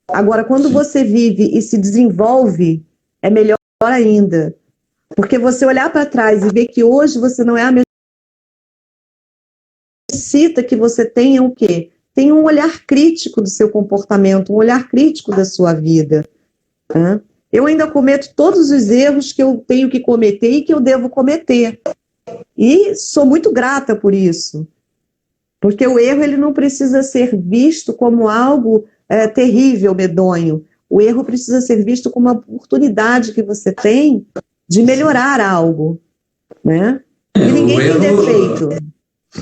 Agora, quando você vive e se desenvolve, é melhor ainda. Porque você olhar para trás e ver que hoje você não é a mesma, necessita que você tenha o quê? Tenha um olhar crítico do seu comportamento, um olhar crítico da sua vida. Né? Eu ainda cometo todos os erros que eu tenho que cometer e que eu devo cometer. E sou muito grata por isso. Porque o erro ele não precisa ser visto como algo terrível, medonho. O erro precisa ser visto como uma oportunidade que você tem de melhorar algo. Né? E ninguém tem defeito.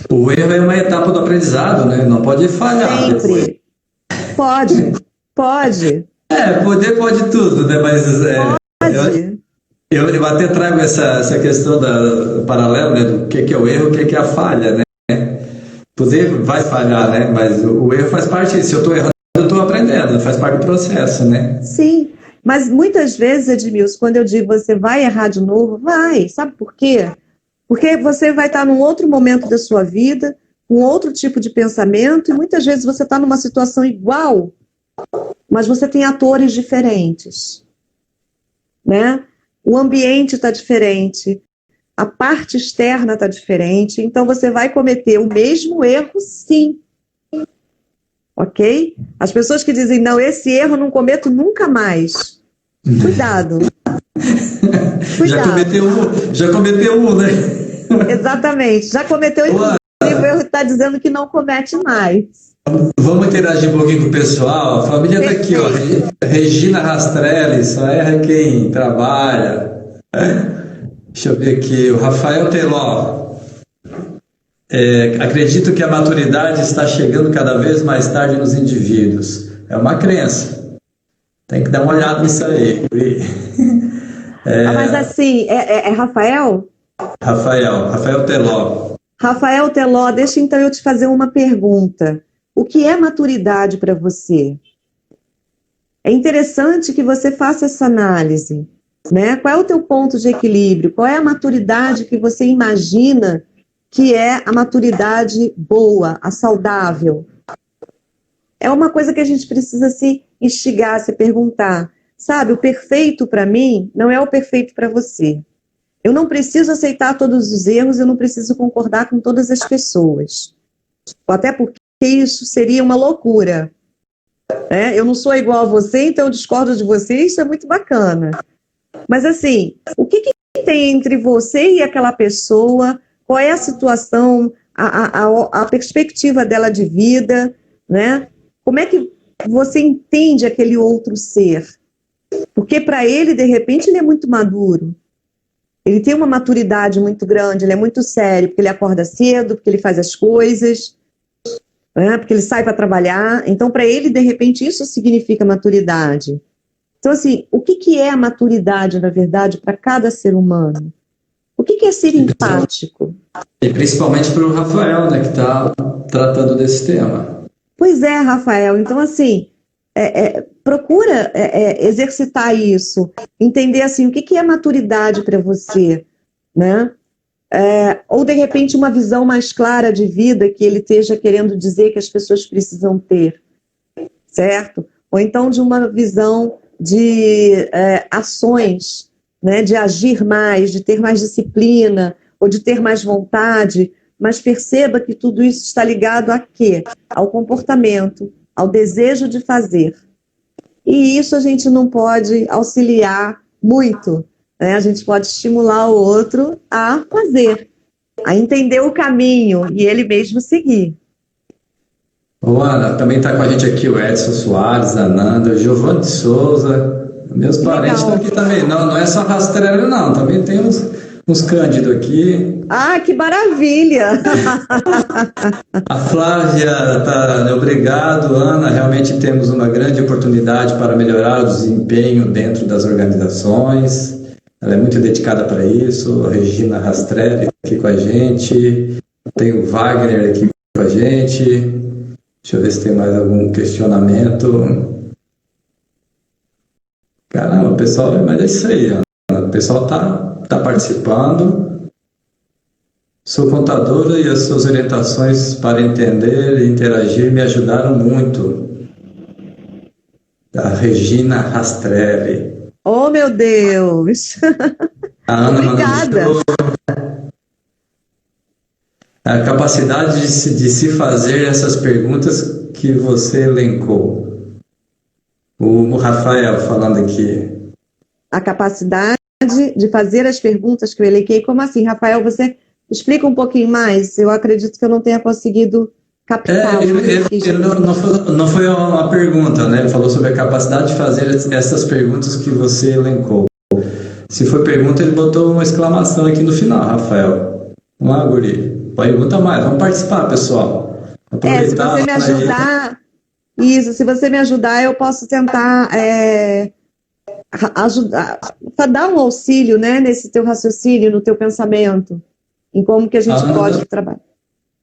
O erro é uma etapa do aprendizado, né? Não pode falhar. Sempre. Depois. Pode. Poder pode tudo, né? Mas pode. Eu até trago essa questão do paralelo, né? Do que é o erro, o que é a falha, né? Poder vai falhar, né? Mas o erro faz parte. Se eu estou errando, eu estou aprendendo, faz parte do processo, né? Sim, mas muitas vezes, Edmilson, quando eu digo você vai errar de novo, vai. Sabe por quê? Porque você vai estar num outro momento da sua vida, com outro tipo de pensamento, e muitas vezes você está numa situação igual, mas você tem atores diferentes, né? O ambiente está diferente, a parte externa está diferente, então você vai cometer o mesmo erro, sim. Ok? As pessoas que dizem, não, esse erro eu não cometo nunca mais. Cuidado. Já cometeu um, né? Exatamente. Já cometeu, inclusive, o erro está dizendo que não comete mais. Vamos interagir um pouquinho com o pessoal. A família está aqui, ó. Regina Rastrelli, só erra quem trabalha. Deixa eu ver aqui. O Rafael Teló. Acredito que a maturidade está chegando cada vez mais tarde nos indivíduos. É uma crença. Tem que dar uma olhada nisso aí. Mas assim, é Rafael? Rafael Teló. Rafael Teló, deixa então eu te fazer uma pergunta. O que é maturidade para você? É interessante que você faça essa análise, né? Qual é o teu ponto de equilíbrio? Qual é a maturidade que você imagina que é a maturidade boa, a saudável? É uma coisa que a gente precisa se instigar, se perguntar. Sabe, o perfeito para mim não é o perfeito para você. Eu não preciso aceitar todos os erros, eu não preciso concordar com todas as pessoas. Até porque isso seria uma loucura. Eu não sou igual a você, então eu discordo de você, isso é muito bacana. Mas assim, o que tem entre você e aquela pessoa? Qual é a situação, a perspectiva dela de vida, né? Como é que você entende aquele outro ser? Porque para ele, de repente, ele é muito maduro. Ele tem uma maturidade muito grande, ele é muito sério, porque ele acorda cedo, porque ele faz as coisas, né? Porque ele sai para trabalhar. Então, para ele, de repente, isso significa maturidade. Então, assim, o que é a maturidade, na verdade, para cada ser humano? O que é ser empático? E principalmente para o Rafael, né, que está tratando desse tema. Pois é, Rafael. Então, assim, procura exercitar isso, entender assim o que é maturidade para você, né? Ou de repente uma visão mais clara de vida que ele esteja querendo dizer que as pessoas precisam ter, certo? Ou então de uma visão de ações, né? De agir mais, de ter mais disciplina, ou de ter mais vontade, mas perceba que tudo isso está ligado a quê? Ao comportamento, ao desejo de fazer. E isso a gente não pode auxiliar muito, né? A gente pode estimular o outro a fazer, a entender o caminho e ele mesmo seguir. Ô, Ana, também está com a gente aqui o Edson Soares, a Nanda, o Giovanni de Souza. Meus Que parentes estão legal. aqui também. Não, não é só rastreiro, não. Também tem uns Cândido aqui. Ah, que maravilha! A Flávia está, né, obrigado, Ana. Realmente temos uma grande oportunidade para melhorar o desempenho dentro das organizações. Ela é muito dedicada para isso. A Regina Rastrelli aqui com a gente. Tem o Wagner aqui com a gente. Deixa eu ver se tem mais algum questionamento. Caramba, pessoal, mas é isso aí, Ana. O pessoal tá participando. Sou contadora e as suas orientações para entender e interagir me ajudaram muito. Da Regina Rastrelli. Oh, meu Deus! A Ana mandando Obrigada! show. A capacidade de se fazer essas perguntas que você elencou. O Rafael falando aqui. A capacidade de fazer as perguntas que eu elenquei. Como assim, Rafael? Você explica um pouquinho mais? Eu acredito que eu não tenha conseguido captar o que ele quis Ele dizer. não foi uma pergunta, né? Ele falou sobre a capacidade de fazer essas perguntas que você elencou. Se for pergunta, ele botou uma exclamação aqui no final, Rafael. Vamos lá, guri. Pergunta mais, vamos participar, pessoal. Se Aproveitar você me aí. ajudar, isso, se você me ajudar, eu posso tentar ajudar, dar um auxílio, né, nesse teu raciocínio, no teu pensamento, em como que a A gente Ana, pode trabalhar.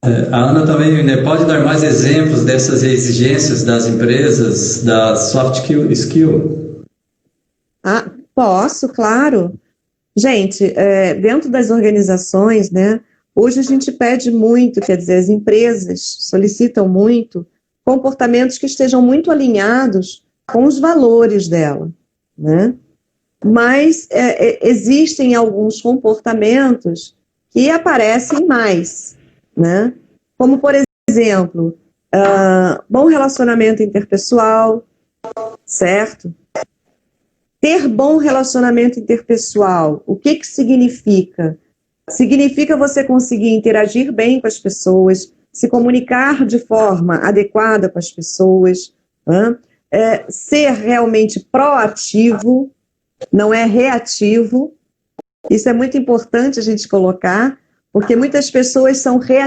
a Ana também, né, pode dar mais exemplos dessas exigências das empresas, da soft skill? Ah, posso, claro. Gente, dentro das organizações, né, hoje a gente pede muito, quer dizer, as empresas solicitam muito comportamentos que estejam muito alinhados com os valores dela, né? Mas existem alguns comportamentos que aparecem mais, né? Como, por exemplo, bom relacionamento interpessoal, certo? Ter bom relacionamento interpessoal, o que significa? Significa você conseguir interagir bem com as pessoas, se comunicar de forma adequada com as pessoas, né? Ser realmente proativo, não é reativo. Isso é muito importante a gente colocar, porque muitas pessoas são reativas.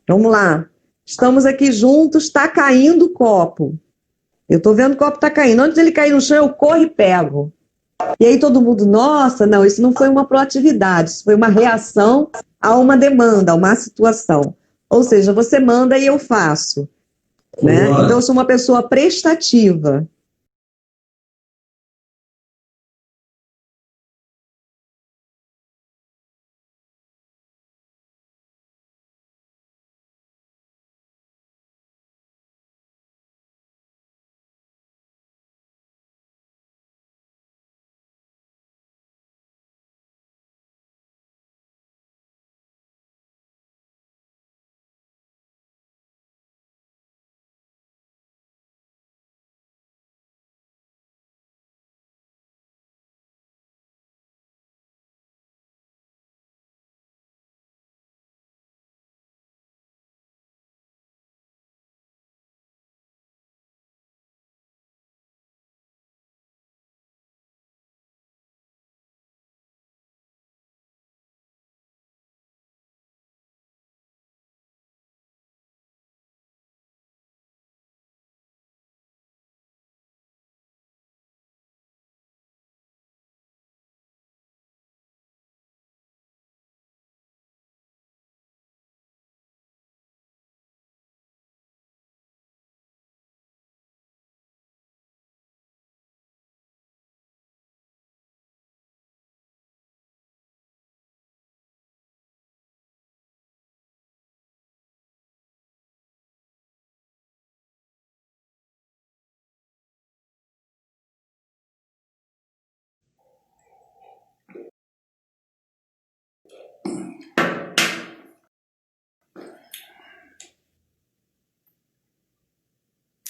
Vamos lá. Estamos aqui juntos, está caindo o copo. Eu estou vendo o copo está caindo. Antes dele cair no chão, eu corro e pego. E aí todo mundo, nossa, não, isso não foi uma proatividade, isso foi uma reação a uma demanda, a uma situação. Ou seja, você manda e eu faço, né? Então eu sou uma pessoa prestativa.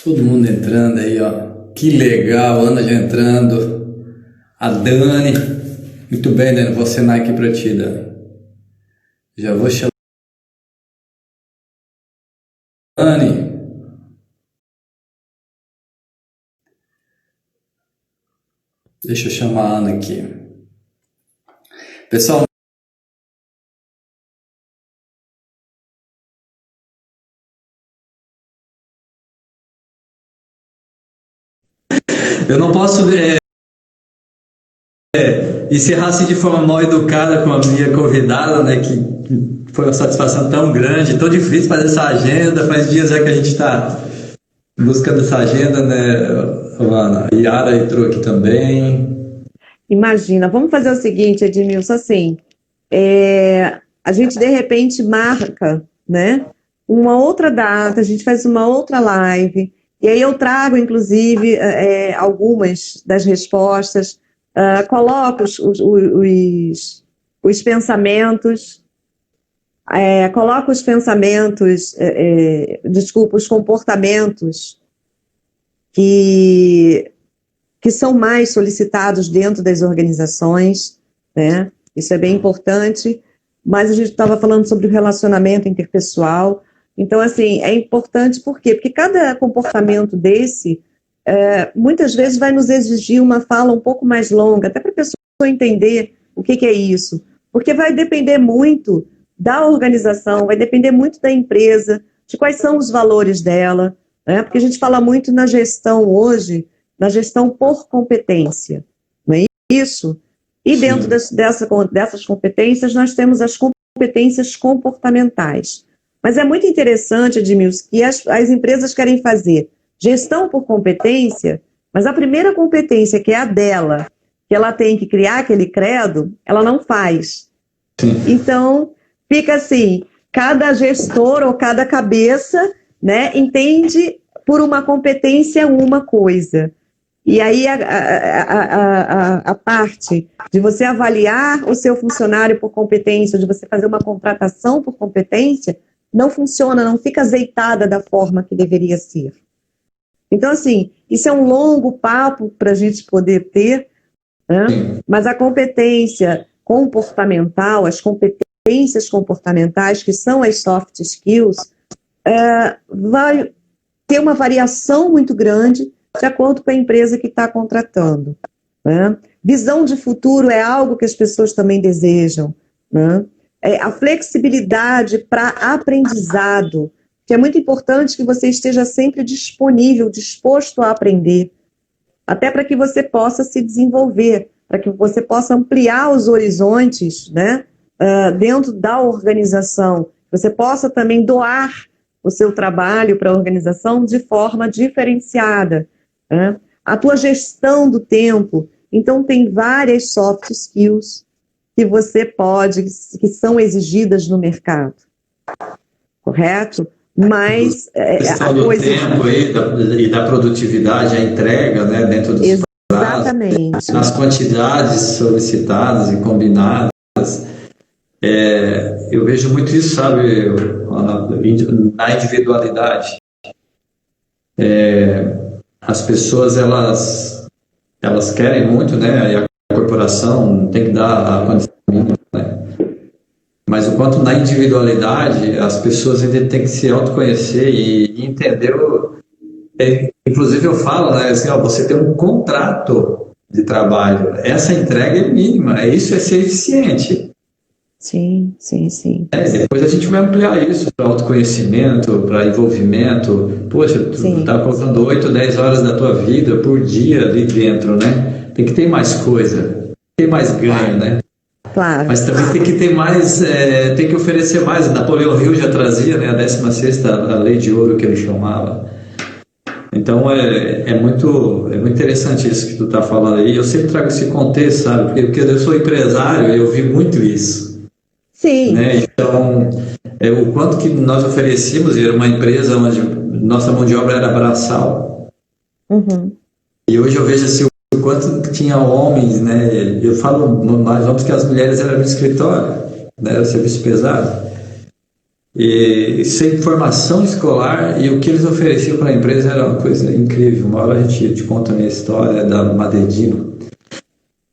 Todo mundo entrando aí, ó. Que legal, Ana já entrando. A Dani. Muito bem, Dani. Vou assinar aqui para ti, Dani. Já vou chamar. Dani. Deixa eu chamar a Ana aqui. Pessoal, eu não posso encerrar assim de forma mal educada com a minha convidada, né, que foi uma satisfação tão grande, tão difícil fazer essa agenda, faz dias já que a gente está buscando essa agenda, né, Ana? A Yara entrou aqui também. Imagina, vamos fazer o seguinte, Edmilson, assim, a gente de repente marca, né, uma outra data, a gente faz uma outra live, e aí eu trago, inclusive, algumas das respostas, coloco os pensamentos, coloco os pensamentos, desculpa, os comportamentos que são mais solicitados dentro das organizações, né? Isso é bem importante, mas a gente estava falando sobre o relacionamento interpessoal. Então, assim, é importante por quê? Porque cada comportamento desse, muitas vezes vai nos exigir uma fala um pouco mais longa, até para a pessoa entender o que é isso. Porque vai depender muito da organização, vai depender muito da empresa, de quais são os valores dela, né? Porque a gente fala muito na gestão hoje, na gestão por competência, não é isso? E dentro dessas competências, nós temos as competências comportamentais. Mas é muito interessante, Edmilson, que as empresas querem fazer gestão por competência, mas a primeira competência, que é a dela, que ela tem que criar aquele credo, ela não faz. Sim. Então, fica assim, cada gestor ou cada cabeça, né, entende por uma competência uma coisa. E aí a parte de você avaliar o seu funcionário por competência, de você fazer uma contratação por competência, não funciona, não fica azeitada da forma que deveria ser. Então, assim, isso é um longo papo para a gente poder ter, né? Mas a competência comportamental, as competências comportamentais, que são as soft skills, vai ter uma variação muito grande de acordo com a empresa que está contratando, né? Visão de futuro é algo que as pessoas também desejam, né? A flexibilidade para aprendizado, que é muito importante que você esteja sempre disponível, disposto a aprender, até para que você possa se desenvolver, para que você possa ampliar os horizontes, né, dentro da organização, você possa também doar o seu trabalho para a organização de forma diferenciada, né? A tua gestão do tempo, então tem várias soft skills que você pode, que são exigidas no mercado, correto? Mas a questão do tempo e da produtividade, a entrega, né, dentro dos exatamente prazos, nas quantidades solicitadas e combinadas, eu vejo muito isso, sabe, na individualidade. As pessoas, elas querem muito, né, e a corporação tem que dar a condição mínima, né? Mas o quanto na individualidade, as pessoas ainda têm que se autoconhecer e entender. Inclusive eu falo, né, assim, você tem um contrato de trabalho, essa entrega é mínima, isso é ser eficiente. Sim, sim, sim. Depois a gente vai ampliar isso para autoconhecimento, para envolvimento. Poxa, tu está colocando 8, 10 horas da tua vida por dia ali dentro, né? Tem que ter mais coisa, tem mais ganho, né? Claro. Mas também tem que ter mais, tem que oferecer mais. Napoleão Hill já trazia, né, a 16ª, a lei de ouro que ele chamava. Então é muito interessante isso que tu está falando aí. Eu sempre trago esse contexto, sabe? Porque eu sou empresário e eu vi muito isso. Sim. Né? Então, o quanto que nós oferecíamos, era uma empresa onde nossa mão de obra era braçal. Uhum. E hoje eu vejo assim, o quanto tinha homens, né? Eu falo mais homens que as mulheres eram no escritório, né? Era serviço pesado. e sem formação escolar, e o que eles ofereciam para a empresa era uma coisa incrível. Uma hora a gente te conta a minha história da Madedino.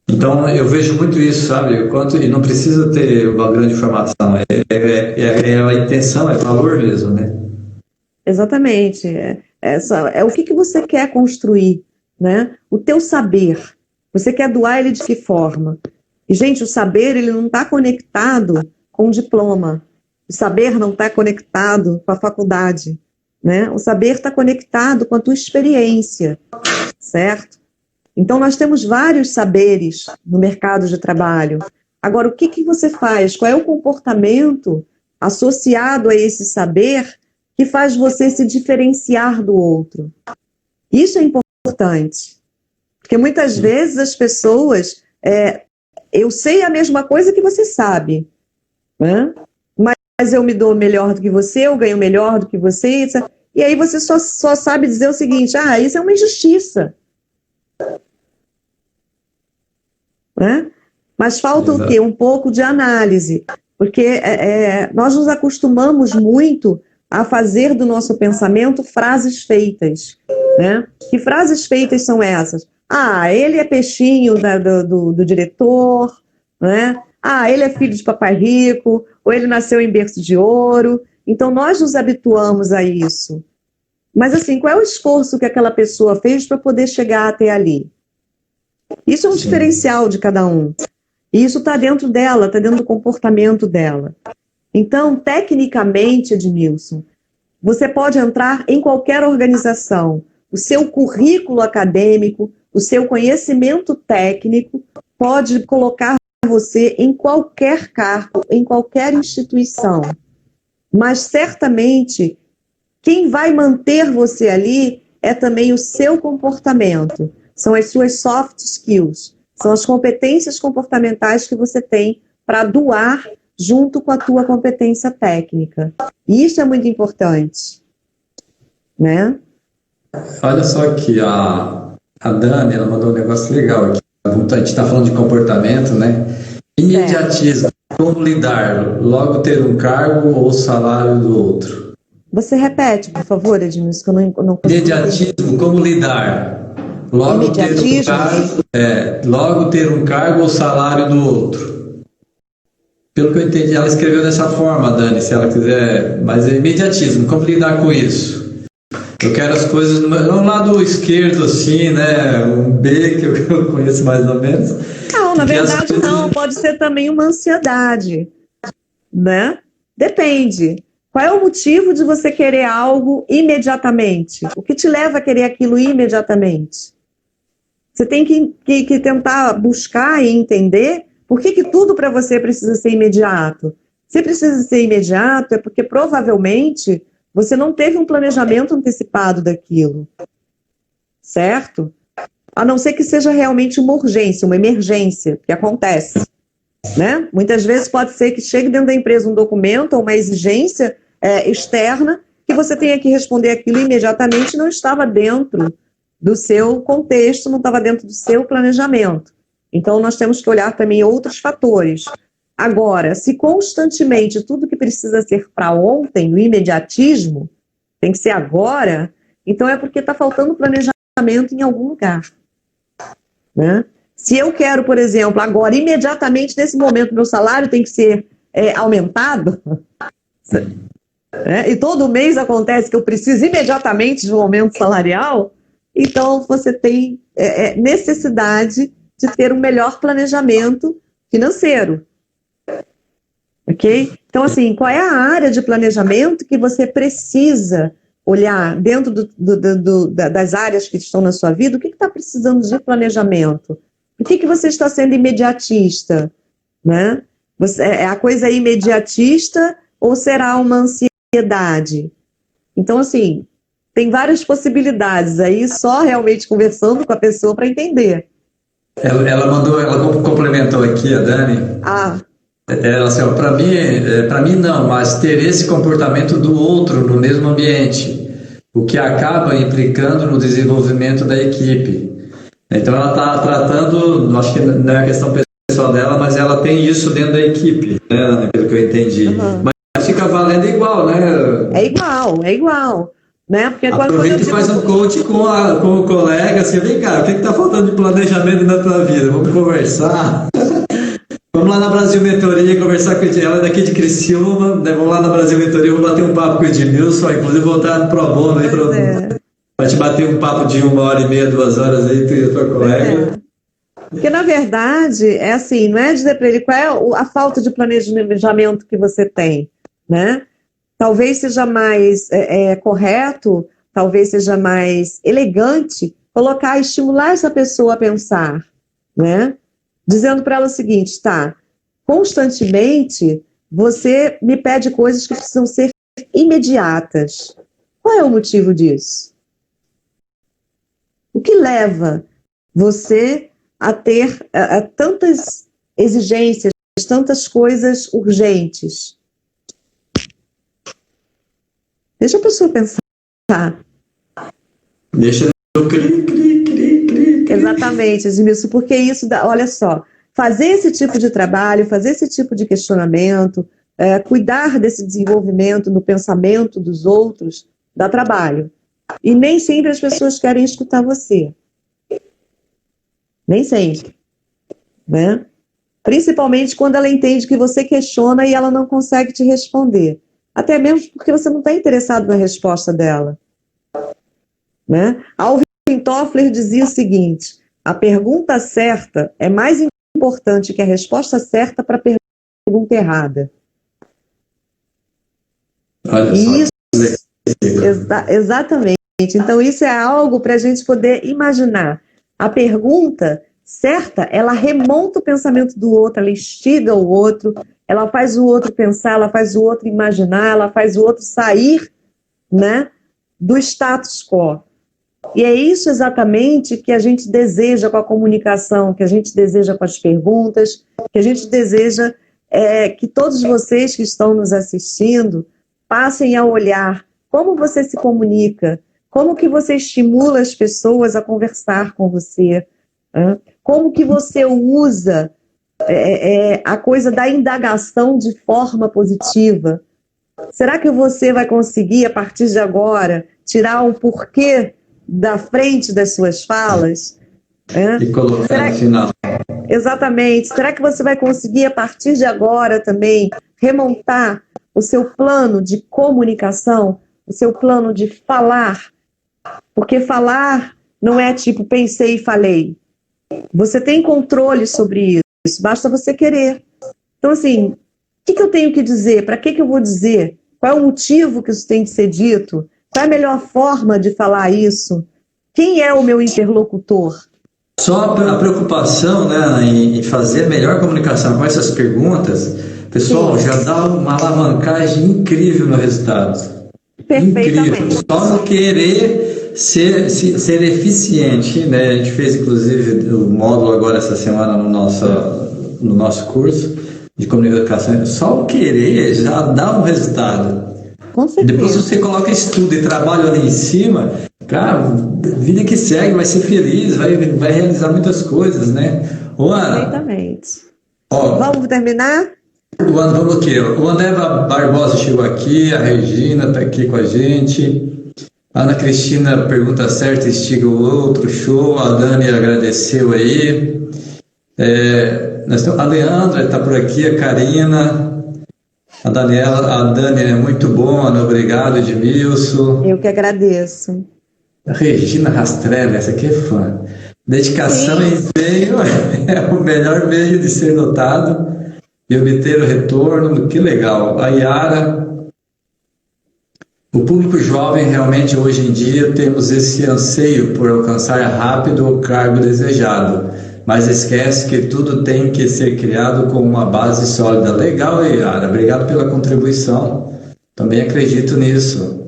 Então eu vejo muito isso, sabe? E não precisa ter uma grande formação, a intenção, é valor mesmo, né? Exatamente. É o que você quer construir, né? O teu saber. Você quer doar ele de que forma? E, gente, o saber, ele não está conectado com o diploma. O saber não está conectado com a faculdade, né? O saber está conectado com a tua experiência, certo? Então, nós temos vários saberes no mercado de trabalho. Agora, o que você faz? Qual é o comportamento associado a esse saber que faz você se diferenciar do outro? Isso é importante. Porque muitas vezes as pessoas... eu sei a mesma coisa que você sabe, né? Mas eu me dou melhor do que você, eu ganho melhor do que você. E aí você só sabe dizer o seguinte: isso é uma injustiça. Né? Mas falta o quê? Um pouco de análise, porque nós nos acostumamos muito a fazer do nosso pensamento frases feitas, né? Que frases feitas são essas? Ele é peixinho do diretor, né? Ele é filho de papai rico, ou ele nasceu em berço de ouro. Então nós nos habituamos a isso. Mas assim, qual é o esforço que aquela pessoa fez para poder chegar até ali? Isso é um diferencial de cada um. E isso está dentro dela, está dentro do comportamento dela. Então, tecnicamente, Edmilson, você pode entrar em qualquer organização. O seu currículo acadêmico, o seu conhecimento técnico pode colocar você em qualquer cargo, em qualquer instituição. Mas, certamente, quem vai manter você ali é também o seu comportamento. São as suas soft skills, são as competências comportamentais que você tem para doar junto com a tua competência técnica. E isso é muito importante, né? Olha só aqui, a Dani, ela mandou um negócio legal aqui. A gente está falando de comportamento, né? Imediatismo, como lidar, logo ter um cargo ou salário do outro. Você repete, por favor, Edmilson, que eu não consigo. Imediatismo, como lidar? Logo ter um cargo ou salário do outro. Pelo que eu entendi, ela escreveu dessa forma, Dani, se ela quiser. Mas é imediatismo, como lidar com isso? Eu quero as coisas no lado esquerdo, assim, né? Um B que eu conheço mais ou menos. Não, na verdade não. Pode ser também uma ansiedade, né? Depende. Qual é o motivo de você querer algo imediatamente? O que te leva a querer aquilo imediatamente? Você tem que tentar buscar e entender por que tudo para você precisa ser imediato. Se precisa ser imediato, é porque provavelmente você não teve um planejamento antecipado daquilo. Certo? A não ser que seja realmente uma urgência, uma emergência, que acontece. Né? Muitas vezes pode ser que chegue dentro da empresa um documento ou uma exigência externa que você tenha que responder aquilo imediatamente, não estava dentro do seu contexto, não estava dentro do seu planejamento. Então, nós temos que olhar também outros fatores. Agora, se constantemente tudo que precisa ser para ontem, o imediatismo, tem que ser agora, então é porque está faltando planejamento em algum lugar. Né? Se eu quero, por exemplo, agora, imediatamente, nesse momento, meu salário tem que ser aumentado, e todo mês acontece que eu preciso imediatamente de um aumento salarial, então você tem necessidade de ter um melhor planejamento financeiro. Ok? Então, assim, qual é a área de planejamento que você precisa olhar dentro das áreas que estão na sua vida? O que está precisando de planejamento? Por que você está sendo imediatista? Né? A coisa é imediatista ou será uma ansiedade? Então, assim, tem várias possibilidades aí, só realmente conversando com a pessoa para entender. Ela complementou aqui, a Dani. Ela assim, para mim não, mas ter esse comportamento do outro no mesmo ambiente, o que acaba implicando no desenvolvimento da equipe. Então ela está tratando, acho que não é a questão pessoal dela, mas ela tem isso dentro da equipe, né, pelo que eu entendi. Uhum. fica valendo igual, né? É igual, né? Porque Aproveita e faz um coach com o colega, assim, vem cá, o que está faltando de planejamento na tua vida? Vamos conversar. Vamos lá na Brasil Mentoria conversar com ela, é daqui de Criciúma, né? Vamos lá na Brasil Mentoria, vou bater um papo com o Edmilson, inclusive voltar no Pro Bono aí para te bater um papo de 1h30, 2 horas aí, tu e a tua colega. Porque, na verdade, é assim, não é dizer para ele qual é a falta de planejamento que você tem, né? Talvez seja mais correto, talvez seja mais elegante estimular essa pessoa a pensar, né? Dizendo para ela o seguinte, tá, constantemente você me pede coisas que precisam ser imediatas. Qual é o motivo disso? O que leva você a ter tantas exigências, tantas coisas urgentes? Deixa a pessoa pensar. Deixa eu cri. Exatamente, Edmilson, porque isso dá, olha só, fazer esse tipo de trabalho, fazer esse tipo de questionamento, cuidar desse desenvolvimento no pensamento dos outros, dá trabalho. E nem sempre as pessoas querem escutar você. Nem sempre, né? Principalmente quando ela entende que você questiona e ela não consegue te responder. Até mesmo porque você não está interessado na resposta dela, né? Alvin Toffler dizia o seguinte, a pergunta certa é mais importante que a resposta certa para a pergunta errada. Olha só. Exatamente. Então isso é algo para a gente poder imaginar. A pergunta certa, ela remonta o pensamento do outro, ela instiga o outro, ela faz o outro pensar, ela faz o outro imaginar, ela faz o outro sair, né, do status quo. E é isso exatamente que a gente deseja com a comunicação, que a gente deseja com as perguntas, que a gente deseja que todos vocês que estão nos assistindo passem a olhar como você se comunica, como que você estimula as pessoas a conversar com você, como que você usa a coisa da indagação de forma positiva. Será que você vai conseguir, a partir de agora, tirar um porquê da frente das suas falas? E colocar no final. Exatamente. Será que você vai conseguir, a partir de agora, também remontar o seu plano de comunicação, o seu plano de falar? Porque falar não é tipo pensei e falei. Você tem controle sobre isso, basta você querer. Então, assim, o que eu tenho que dizer? Para que eu vou dizer? Qual é o motivo que isso tem de ser dito? Qual é a melhor forma de falar isso? Quem é o meu interlocutor? Só a preocupação, né, em fazer a melhor comunicação com essas perguntas, pessoal, sim, já dá uma alavancagem incrível no resultado. Perfeitamente. Incrível. Só no querer ser eficiente, né? A gente fez, inclusive, o módulo agora essa semana no nosso curso de comunicação. Só o querer já dá um resultado. Com certeza. Depois você coloca estudo e trabalho ali em cima, cara, vida que segue, vai ser feliz, vai realizar muitas coisas, né? Ô, Ana, perfeitamente. Vamos terminar? Vamos aqui. O André Barbosa chegou aqui, a Regina está aqui com a gente. A Ana Cristina pergunta certa, instiga o outro, show. A Dani agradeceu aí. A Leandra está por aqui, a Karina, a Daniela, a Dani é muito bom, Ana, obrigado, Edmilson. Eu que agradeço. A Regina Rastrelli, essa aqui é fã. Dedicação e empenho é o melhor meio de ser notado e obter o retorno, que legal. A Yara, o público jovem realmente hoje em dia temos esse anseio por alcançar rápido o cargo desejado, mas esquece que tudo tem que ser criado com uma base sólida. Legal, Yara, obrigado pela contribuição, também acredito nisso.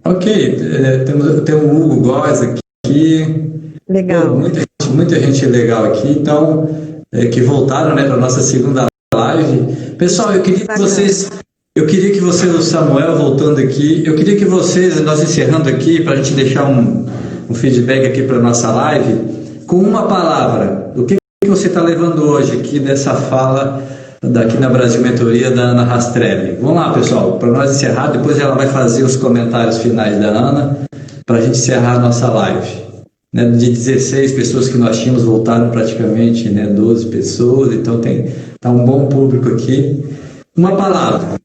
Ok, tem o Hugo Góes aqui. Legal. Pô, muita gente legal aqui, então, que voltaram, né, para a nossa segunda live. Pessoal, eu queria que vocês, o Samuel voltando aqui, eu queria que vocês, nós encerrando aqui, para a gente deixar um feedback aqui para a nossa live, com uma palavra, o que você está levando hoje aqui dessa fala daqui na Brasil Mentoria, da Ana Rastrelli. Vamos lá, pessoal, para nós encerrar, depois ela vai fazer os comentários finais da Ana, para a gente encerrar a nossa live. Né, de 16 pessoas que nós tínhamos, voltaram praticamente, né, 12 pessoas, então tá um bom público aqui. Uma palavra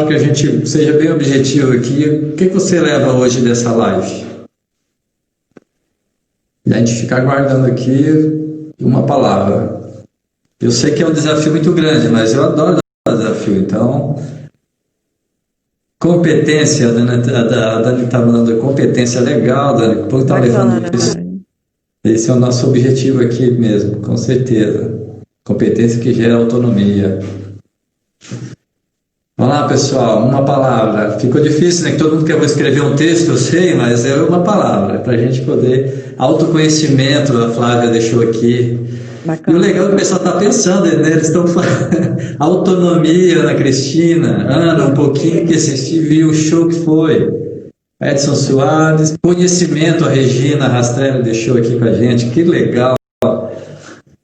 que a gente seja bem objetivo aqui. O que você leva hoje dessa live? E a gente fica aguardando aqui uma palavra. Eu sei que é um desafio muito grande, mas eu adoro dar desafio, então... Competência, a Dani está mandando competência legal, Dani, por que está levando isso? Esse é o nosso objetivo aqui mesmo, com certeza. Competência que gera autonomia. Vamos lá, pessoal, uma palavra. Ficou difícil, né? Que todo mundo quer escrever um texto, eu sei, mas é uma palavra, para a gente poder... Autoconhecimento, a Flávia deixou aqui. Bacana. E o legal é que o pessoal está pensando, né? Eles estão falando autonomia, Ana Cristina, Ana, um pouquinho que assisti, viu o show que foi. Edson Soares, conhecimento, a Regina Rastrelli deixou aqui com a gente, que legal.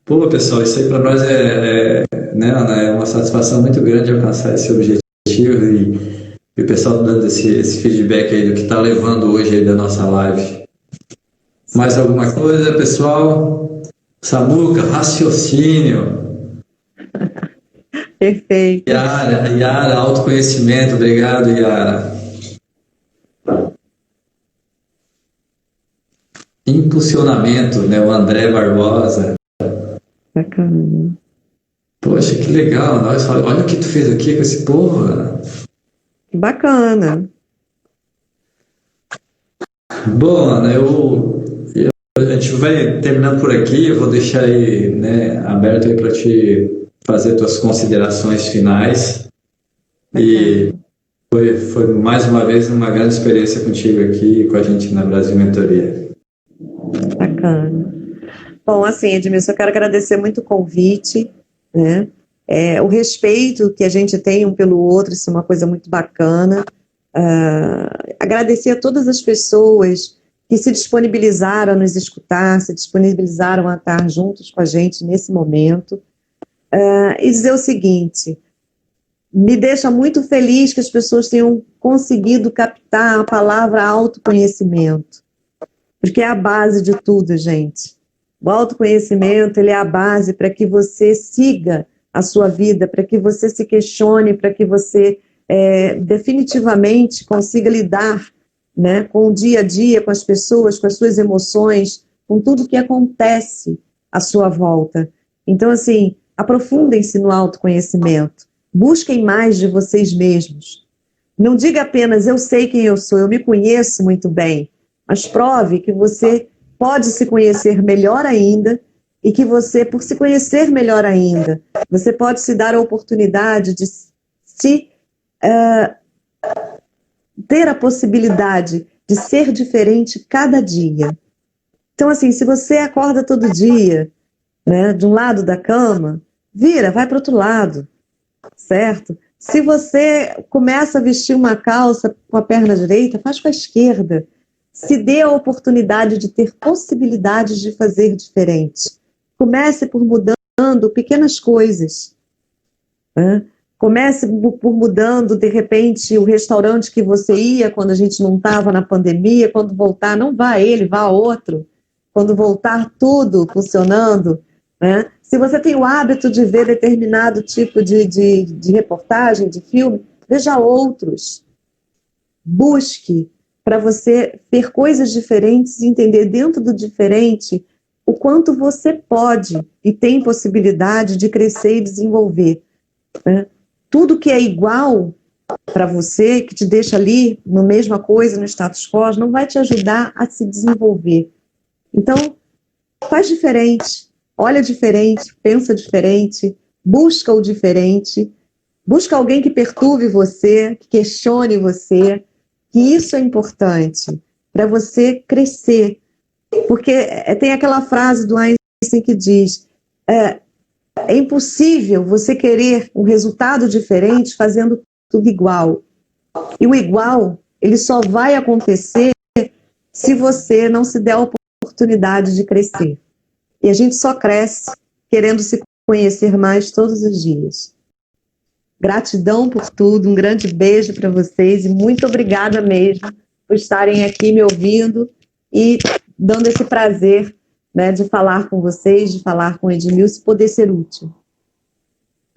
Pô, pessoal, isso aí para nós né, Ana, é uma satisfação muito grande alcançar esse objetivo e o pessoal dando esse feedback aí do que está levando hoje aí da nossa live. Mais alguma coisa, pessoal? Samuca, raciocínio. Perfeito. Yara, autoconhecimento. Obrigado, Yara. Impulsionamento, né? O André Barbosa. Bacana. Poxa, que legal. Olha o que tu fez aqui com esse povo. Bacana. Bom, Ana, a gente vai terminando por aqui. Eu vou deixar aí, né, aberto aí para te fazer tuas considerações finais. E foi mais uma vez uma grande experiência contigo aqui com a gente na Brasil Mentoria. Bacana. Bom, assim, Edmilson, eu quero agradecer muito o convite, né? O respeito que a gente tem um pelo outro, isso é uma coisa muito bacana. Agradecer a todas as pessoas que se disponibilizaram a nos escutar, se disponibilizaram a estar juntos com a gente nesse momento. E dizer o seguinte, me deixa muito feliz que as pessoas tenham conseguido captar a palavra autoconhecimento, porque é a base de tudo, gente. O autoconhecimento, ele é a base para que você siga a sua vida, para que você se questione, para que você definitivamente consiga lidar, né, com o dia a dia, com as pessoas, com as suas emoções, com tudo que acontece à sua volta. Então, assim, aprofundem-se no autoconhecimento, busquem mais de vocês mesmos. Não diga apenas, eu sei quem eu sou, eu me conheço muito bem, mas prove que você pode se conhecer melhor ainda e que você, por se conhecer melhor ainda, você pode se dar a oportunidade de ter a possibilidade de ser diferente cada dia. Então, assim, se você acorda todo dia, né, de um lado da cama, vai para o outro lado, certo? Se você começa a vestir uma calça com a perna direita, faz com a esquerda. Se dê a oportunidade de ter possibilidades de fazer diferente. Comece por mudando pequenas coisas, né? Comece por mudando, de repente, o restaurante que você ia quando a gente não estava na pandemia. Quando voltar, não vá a ele, vá a outro. Quando voltar tudo funcionando, né? Se você tem o hábito de ver determinado tipo de reportagem, de filme, veja outros. Busque para você ver coisas diferentes e entender dentro do diferente o quanto você pode e tem possibilidade de crescer e desenvolver, né? Tudo que é igual para você, que te deixa ali na mesma coisa, no status quo, não vai te ajudar a se desenvolver. Então, faz diferente, olha diferente, pensa diferente, busca o diferente, busca alguém que perturbe você, que questione você, que isso é importante para você crescer. Porque tem aquela frase do Einstein que diz, é impossível você querer um resultado diferente fazendo tudo igual. E o igual, ele só vai acontecer se você não se der a oportunidade de crescer. E a gente só cresce querendo se conhecer mais todos os dias. Gratidão por tudo, um grande beijo para vocês e muito obrigada mesmo por estarem aqui me ouvindo e dando esse prazer, né, de falar com vocês, de falar com o Edmilson e poder ser útil.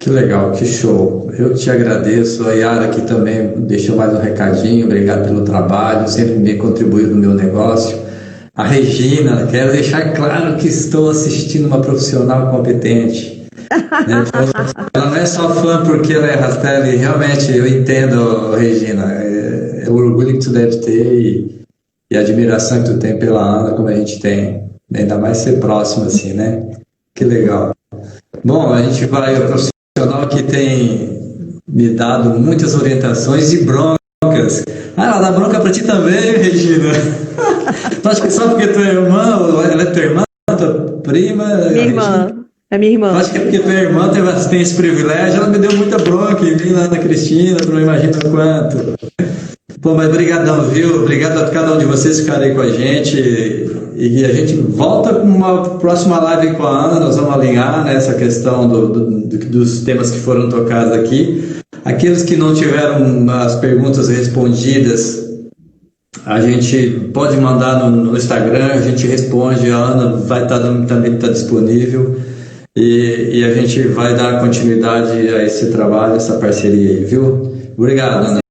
Que legal, que show. Eu te agradeço. A Yara aqui também deixou mais um recadinho. Obrigado pelo trabalho, sempre me contribuiu no meu negócio. A Regina, quero deixar claro que estou assistindo uma profissional competente. Né? Ela não é só fã porque ela é Rastelli, realmente eu entendo, Regina, é o orgulho que tu deve ter e a admiração que tu tem pela Ana, como a gente tem, ainda mais ser próximo assim, né? Que legal. Bom, a gente vai ao profissional que tem me dado muitas orientações e broncas. Ah, ela dá bronca pra ti também, Regina. Tu acha que só porque tu é irmã, ela é tua irmã, tua prima? Minha irmã. É minha irmã. Acho que é porque tua irmã tem esse privilégio. Ela me deu muita bronca e vim lá na Cristina, tu não imagina o quanto. Pô, mas brigadão, viu? Obrigado a cada um de vocês ficarem aí com a gente. E a gente volta com uma próxima live com a Ana. Nós vamos alinhar nessa questão dos temas que foram tocados aqui. Aqueles que não tiveram as perguntas respondidas, a gente pode mandar no Instagram, a gente responde. A Ana vai também estar disponível. E a gente vai dar continuidade a esse trabalho, essa parceria aí, viu? Obrigado, Ana.